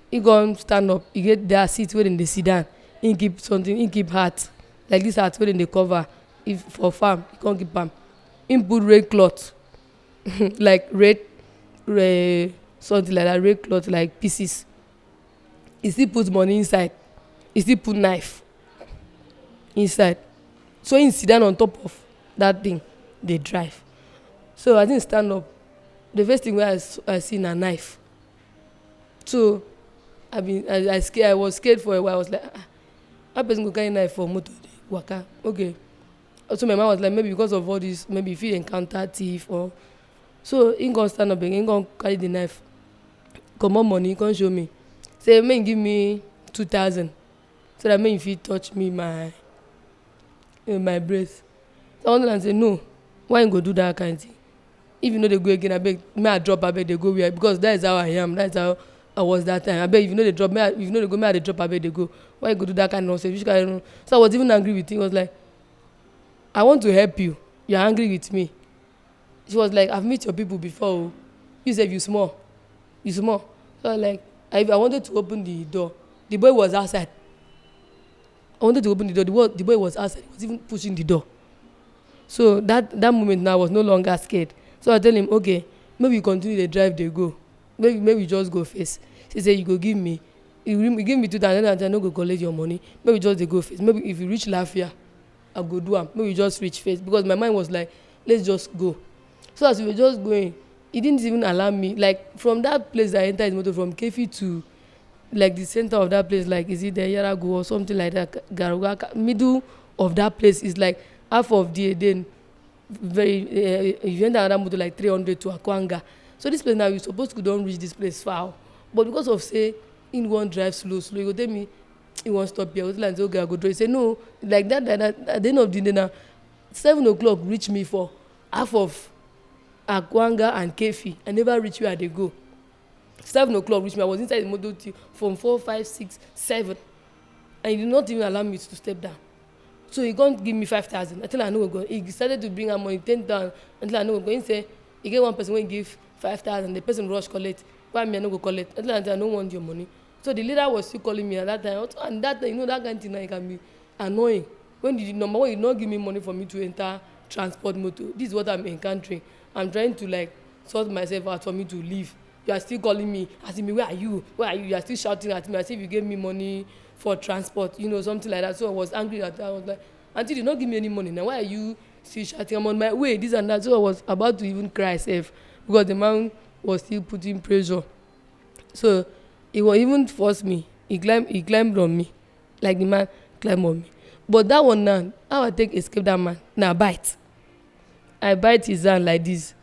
He go stand up. He get their seat where in the sedan. He keep hat. Like this hat where in the cover. If for farm, he can't keep am. He put red cloth. Like red, something like that, red cloth like pieces. He still put money inside. He still put knife inside. So he sit down on top of that thing, they drive. So I didn't stand up. The first thing where I seen a knife. So I was scared for a while. I was like, how person go carry knife for motor dey waka? Okay. So my mom was like, maybe because of all this, maybe if he encounter thief or so he gonna stand up again, he gonna carry the knife. Comot money, he come show me. Say make him give me 2,000. So that make him fit touch me my breast. So I wanted to say no. Why you go do that kind of thing? If you know they go again, I beg, may I drop, I beg they go where, because that is how I am. That's how I was that time. I beg if you know they drop, if you know they go, may I drop, I beg they go. Why you go do that kind of nonsense? So I was even angry with him. I was like, I want to help you. You're angry with me. She was like, I've met your people before. You said you small. So I was like, I wanted to open the door. The boy was outside. I wanted to open the door. The boy was outside. He was even pushing the door. So that moment now I was no longer scared. So I tell him, okay, maybe you continue the drive, they go. Maybe you just go first. She said, you go give me He give me 2,000 and I no go collect your money. Maybe just dey go first. Maybe if you reach Lafia, I go do am. Maybe you just reach first, because my mind was like, let's just go. So as we were just going, he didn't even allow me. Like from that place I entered his motor, from Kefi to like the center of that place, like is it the Yarago or something like that, Garuga, middle of that place is like half of the then very if you enter another motor like 300 to Akwanga. So this place now you supposed to don't reach this place far, but because of say in one drive slow, he go tell me he won't stop here. I was like, okay, I go drive. He say no, like that at the end of the day now 7 o'clock reach me for half of Akwanga and Kefi. I never reach where they go. 7 o'clock reach me. I was inside the motor from 4, 5, 6, 7, and he did not even allow me to step down. So he can't give me 5,000 until I know we go. He started to bring her money 10,000 until I know we go. He say he get one person when he give 5,000, the person rush collect. Why me I no go collect? Until I don't want your money. So the leader was still calling me at that time. And that time, you know, that kind of thing like, can be annoying. When the number one, you not give me money for me to enter transport motor. This is what I'm encountering. I'm trying to like sort myself out for me to leave. You are still calling me, asking me, where are you? Where are you? You are still shouting at me as if you gave me money for transport, you know, something like that. So I was angry at that. I was like, auntie, you did not give me any money. Now why are you still shouting? I'm on my way, this and that. So I was about to even cry myself because the man was still putting pressure. So he was even forced me. He climbed on me. Like the man climbed on me. But that one now, how I take escape that man? Now bite. I bite his hand like this.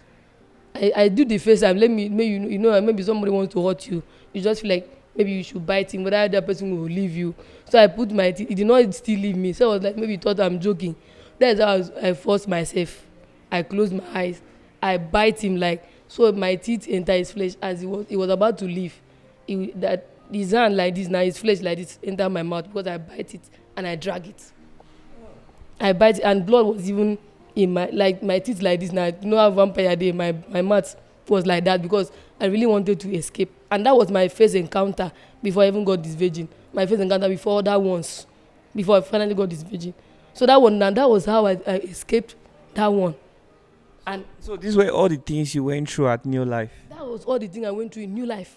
I do the face time. Maybe you know maybe somebody wants to hurt you. You just feel like maybe you should bite him, but that other person will leave you. So I put my teeth. He did not still leave me. So I was like, maybe he thought I'm joking. That's how I forced myself. I closed my eyes. I bite him like so. My teeth enter his flesh as he was about to leave. That his hand like this now, his flesh like this enter my mouth because I bite it and I drag it. I bite it and blood was even in my teeth like this now. You know how vampire day my mouth was like that because I really wanted to escape. And that was my first encounter before I even got this virgin. My first encounter before that once. Before I finally got this virgin. So that one, and that was how I escaped that one. And so these were all the things you went through at NeoLife. That was all the thing I went through in NeoLife.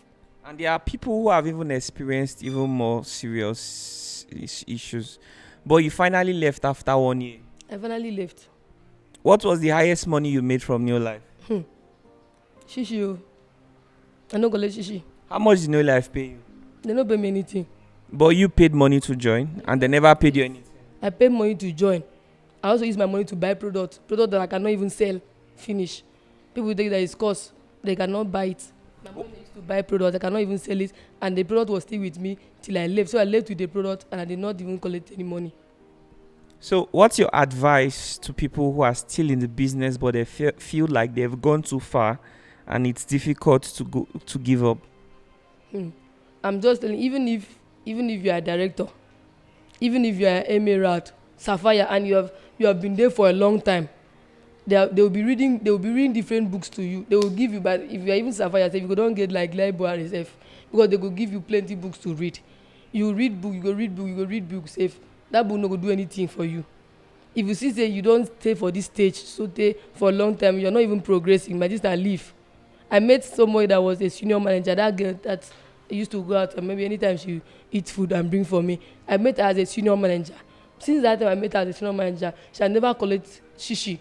And there are people who have even experienced even more serious issues. But you finally left after 1 year. I finally left. What was the highest money you made from NeoLife? Shishi. I no go let shishi. How much did NeoLife pay you? They no pay me anything. But you paid money to join and they never paid you anything? I paid money to join. I also use my money to buy product that I cannot even sell, finish. People think that it's cost, they cannot buy it. My money used to buy product, I cannot even sell it, and the product was still with me till I left. So I left with the product and I did not even collect any money. So what's your advice to people who are still in the business but they feel like they've gone too far and it's difficult to give up? I'm just telling, even if you are a director, even if you are emirate, Sapphire, and you have been there for a long time, they will be reading different books to you. They will give you, but if you are even Sapphire, if you don't get like library safe, because they will give you plenty books to read. You read book, you go read book safe. That book no go do anything for you. If you see say you don't stay for this stage, so stay for a long time, you're not even progressing. My sister leave. I met somebody that was a senior manager. That girl that used to go out and maybe anytime she eat food and bring for me. I met her as a senior manager. Since that time I met her as a senior manager, she had never collect shishi.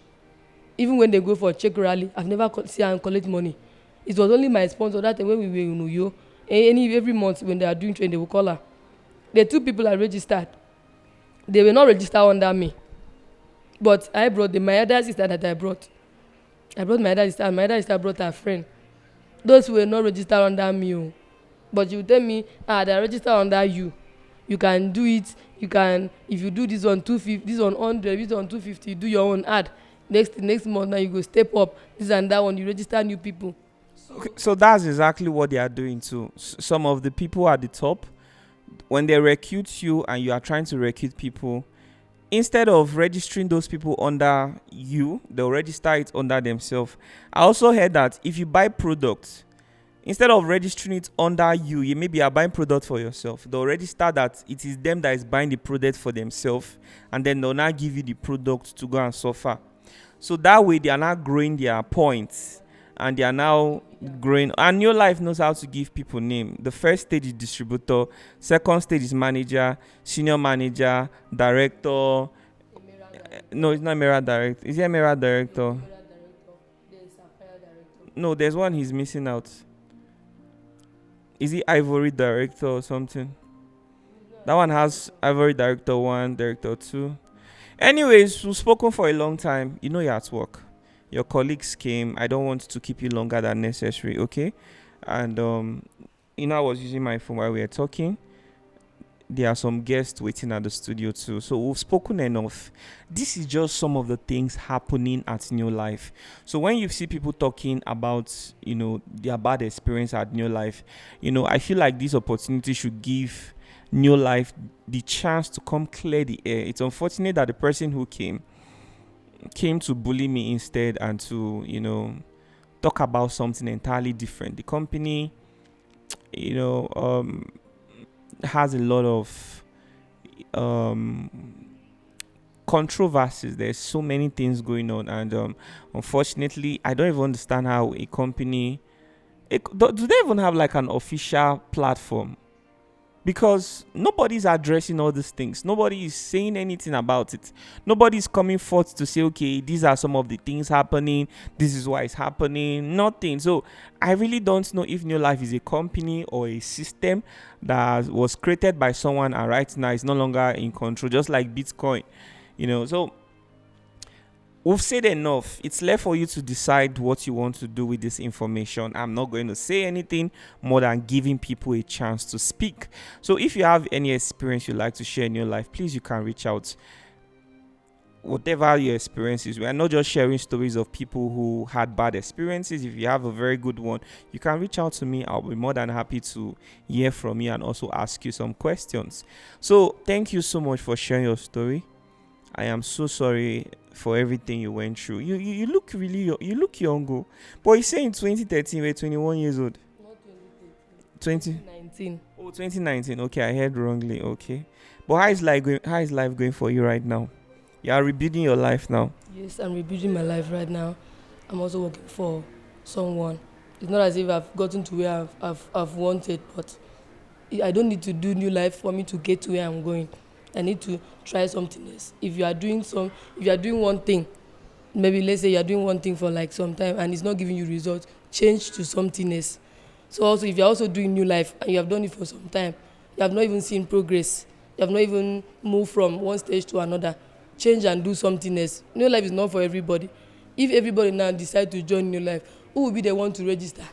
Even when they go for a check rally, I've never seen her collect money. It was only my sponsor that time when we were in Uyo. Every month when they are doing training, they will call her. The 2 people are registered. They were not registered under me. But I brought my other sister that I brought. I brought my other sister, and my other sister brought her friend. Those were not registered under me. But you tell me, they are registered under you. You can do it. You can, if you do this on 250, this on 100, this on 250, do your own ad. Next month now you go step up. This and that one, you register new people. Okay, so that's exactly what they are doing too. Some of the people at the top, when they recruit you and you are trying to recruit people, instead of registering those people under you, they'll register it under themselves. I also heard that if you buy products, instead of registering it under you maybe are buying product for yourself. They'll register that it is them that is buying the product for themselves, and then they'll now give you the product to go and suffer. So that way they are not growing their points, and they are now growing. And New Life knows how to give people name. The first stage is distributor, second stage is manager, senior manager, director. No, it's not Mera director. Is it Mera director? No, there's one he's missing out. Is he Ivory director or something? That one has Ivory director 1, director 2. Anyways, we've spoken for a long time. You know you're at work. Your colleagues came. I don't want to keep you longer than necessary, okay? And I was using my phone while we were talking. There are some guests waiting at the studio too. So we've spoken enough. This is just some of the things happening at New Life. So when you see people talking about, their bad experience at New Life, I feel like this opportunity should give New Life the chance to come clear the air. It's unfortunate that the person who came to bully me instead and to, talk about something entirely different. The company, has a lot of controversies. There's so many things going on, and unfortunately, I don't even understand how a company do they even have like an official platform, because nobody's addressing all these things. Nobody is saying anything about it. Nobody's coming forth to say, okay, these are some of the things happening, this is why it's happening. Nothing. So I really don't know if New Life is a company or a system that was created by someone and right now is no longer in control, just like Bitcoin. So we've said enough. It's left for you to decide what you want to do with this information. I'm not going to say anything more than giving people a chance to speak. So if you have any experience you'd like to share in your life, please, you can reach out. Whatever your experience is, we are not just sharing stories of people who had bad experiences. If you have a very good one, you can reach out to me. I'll be more than happy to hear from you and also ask you some questions. So thank you so much for sharing your story. I am so sorry for everything you went through. You look you look younger. But you say in 2013 you were 21 years old. Not 2019. Oh, 2019. Okay, I heard wrongly. Okay. But how is life going for you right now? You are rebuilding your life now. Yes, I'm rebuilding my life right now. I'm also working for someone. It's not as if I've gotten to where I've wanted, but I don't need to do New Life for me to get to where I'm going. I need to try something else. If you are doing one thing, maybe let's say you are doing one thing for like some time and it's not giving you results, change to something else. So also, if you're also doing New Life and you have done it for some time, you have not even seen progress, you have not even moved from one stage to another, change and do something else. New Life is not for everybody. If everybody now decide to join New Life, who will be the one to register?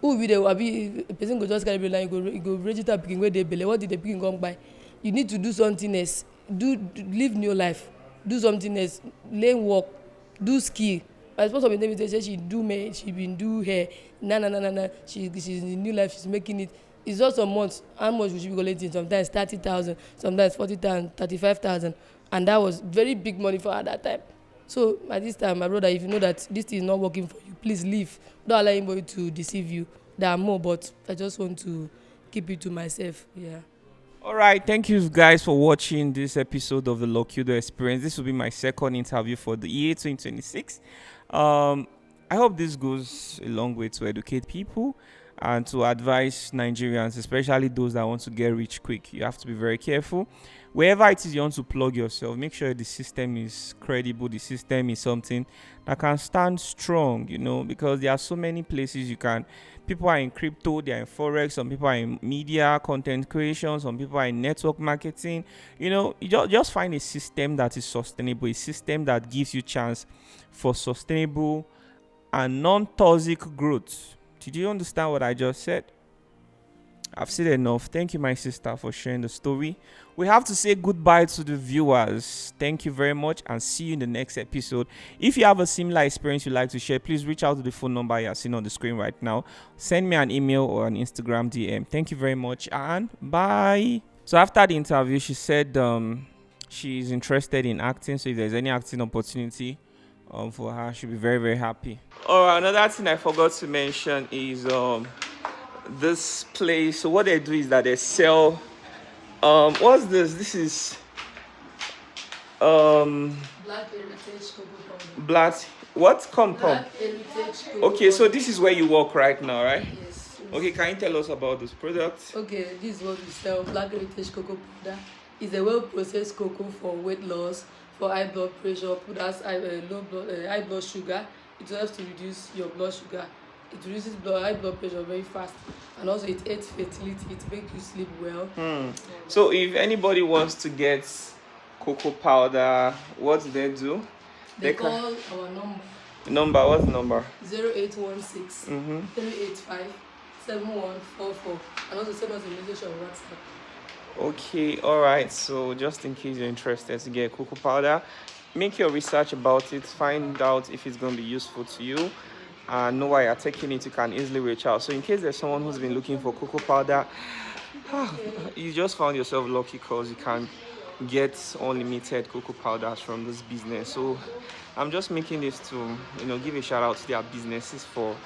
Who will be the person go just carry the line, you go register picking where they belle. What did the picking come by? You need to do something else. Live New Life. Do something else. Learn work. Do skill. I suppose some of them say she been do hair. Nah. She's in New Life. She's making it. It's just a month. How much we should be collecting? Sometimes 30,000, sometimes 40,000, 35,000, and that was very big money for her at that time. So at this time, my brother, if you know that this thing is not working for you, please leave. Don't allow anybody to deceive you. There are more, but I just want to keep it to myself. Yeah. All right, thank you guys for watching this episode of the Locudo Experience. This will be my second interview for the year 2026. I hope this goes a long way to educate people and to advise Nigerians, especially those that want to get rich quick. You have to be very careful. Wherever it is you want to plug yourself, make sure the system is credible, the system is something that can stand strong, because there are so many places people are in crypto, they are in forex, some people are in media content creation, some people are in network marketing. You just find a system that is sustainable, a system that gives you chance for sustainable and non-toxic growth. Did you understand what I just said? I've said enough. Thank you, my sister, for sharing the story. We have to say goodbye to the viewers. Thank you very much and see you in the next episode. If you have a similar experience you'd like to share, please reach out to the phone number you're seeing on the screen right now. Send me an email or an Instagram DM. Thank you very much and bye. So after the interview, she said she's interested in acting. So if there's any acting opportunity for her, she'll be very, very happy. All right, another thing I forgot to mention is this place. So what they do is that they sell what's this? This is Black heritage cocoa powder. black What? Come. Black heritage cocoa Okay, so powder. this is where you work right now, right? Yes. Okay, can you tell us about this product? Okay, this is what we sell. Black heritage cocoa powder is a well-processed cocoa for weight loss, for high blood pressure, has high blood sugar. It helps to reduce your blood sugar. It reduces high blood pressure very fast, and also it aids fertility. It makes you sleep well. So if anybody wants to get cocoa powder, what do they do? They call our Number, what's the number? 0816 385 7144, and also send us a message on WhatsApp. Okay, alright, so just in case you're interested to get cocoa powder, make your research about it, find out if it's going to be useful to you, and know why you're taking it. You can easily reach out. So in case there's someone who's been looking for cocoa powder, you just found yourself lucky because you can get unlimited cocoa powders from this business. So I'm just making this to give a shout out to their businesses for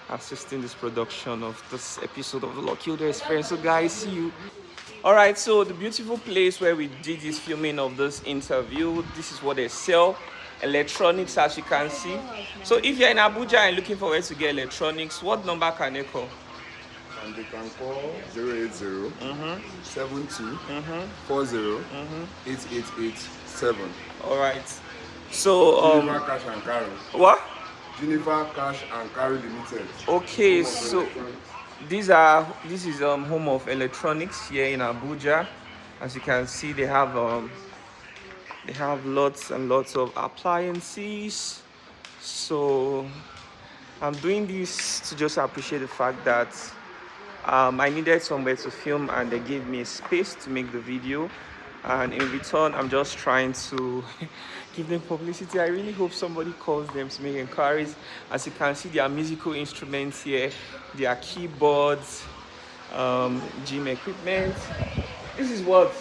assisting this production of this episode of the Lucky Older Experience. So guys, see you. Alright, so the beautiful place where we did this filming of this interview, this is what they sell. Electronics, as you can see. So if you're in Abuja and looking for where to get electronics, what number can they call? And they can call 080 72 40 8887. Alright. So Jennifer Cash and Carry. what? Jennifer Cash and Carry Limited. Okay, so this is home of electronics here in Abuja. As you can see, they have lots and lots of appliances. So I'm doing this to just appreciate the fact that I needed somewhere to film, and they gave me a space to make the video, and in return I'm just trying to give them publicity. I really hope somebody calls them to make inquiries. As you can see, there are musical instruments here, there are keyboards, gym equipment. This is what?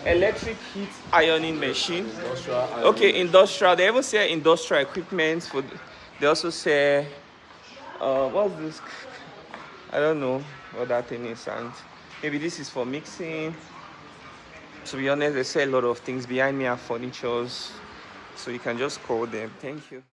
Electric heat ironing machine. Okay, industrial. They even say industrial equipment. They also say what's this? I don't know what that thing is, and maybe this is for mixing. To be honest, they say a lot of things. Behind me are furnitures, so you can just call them. Thank you.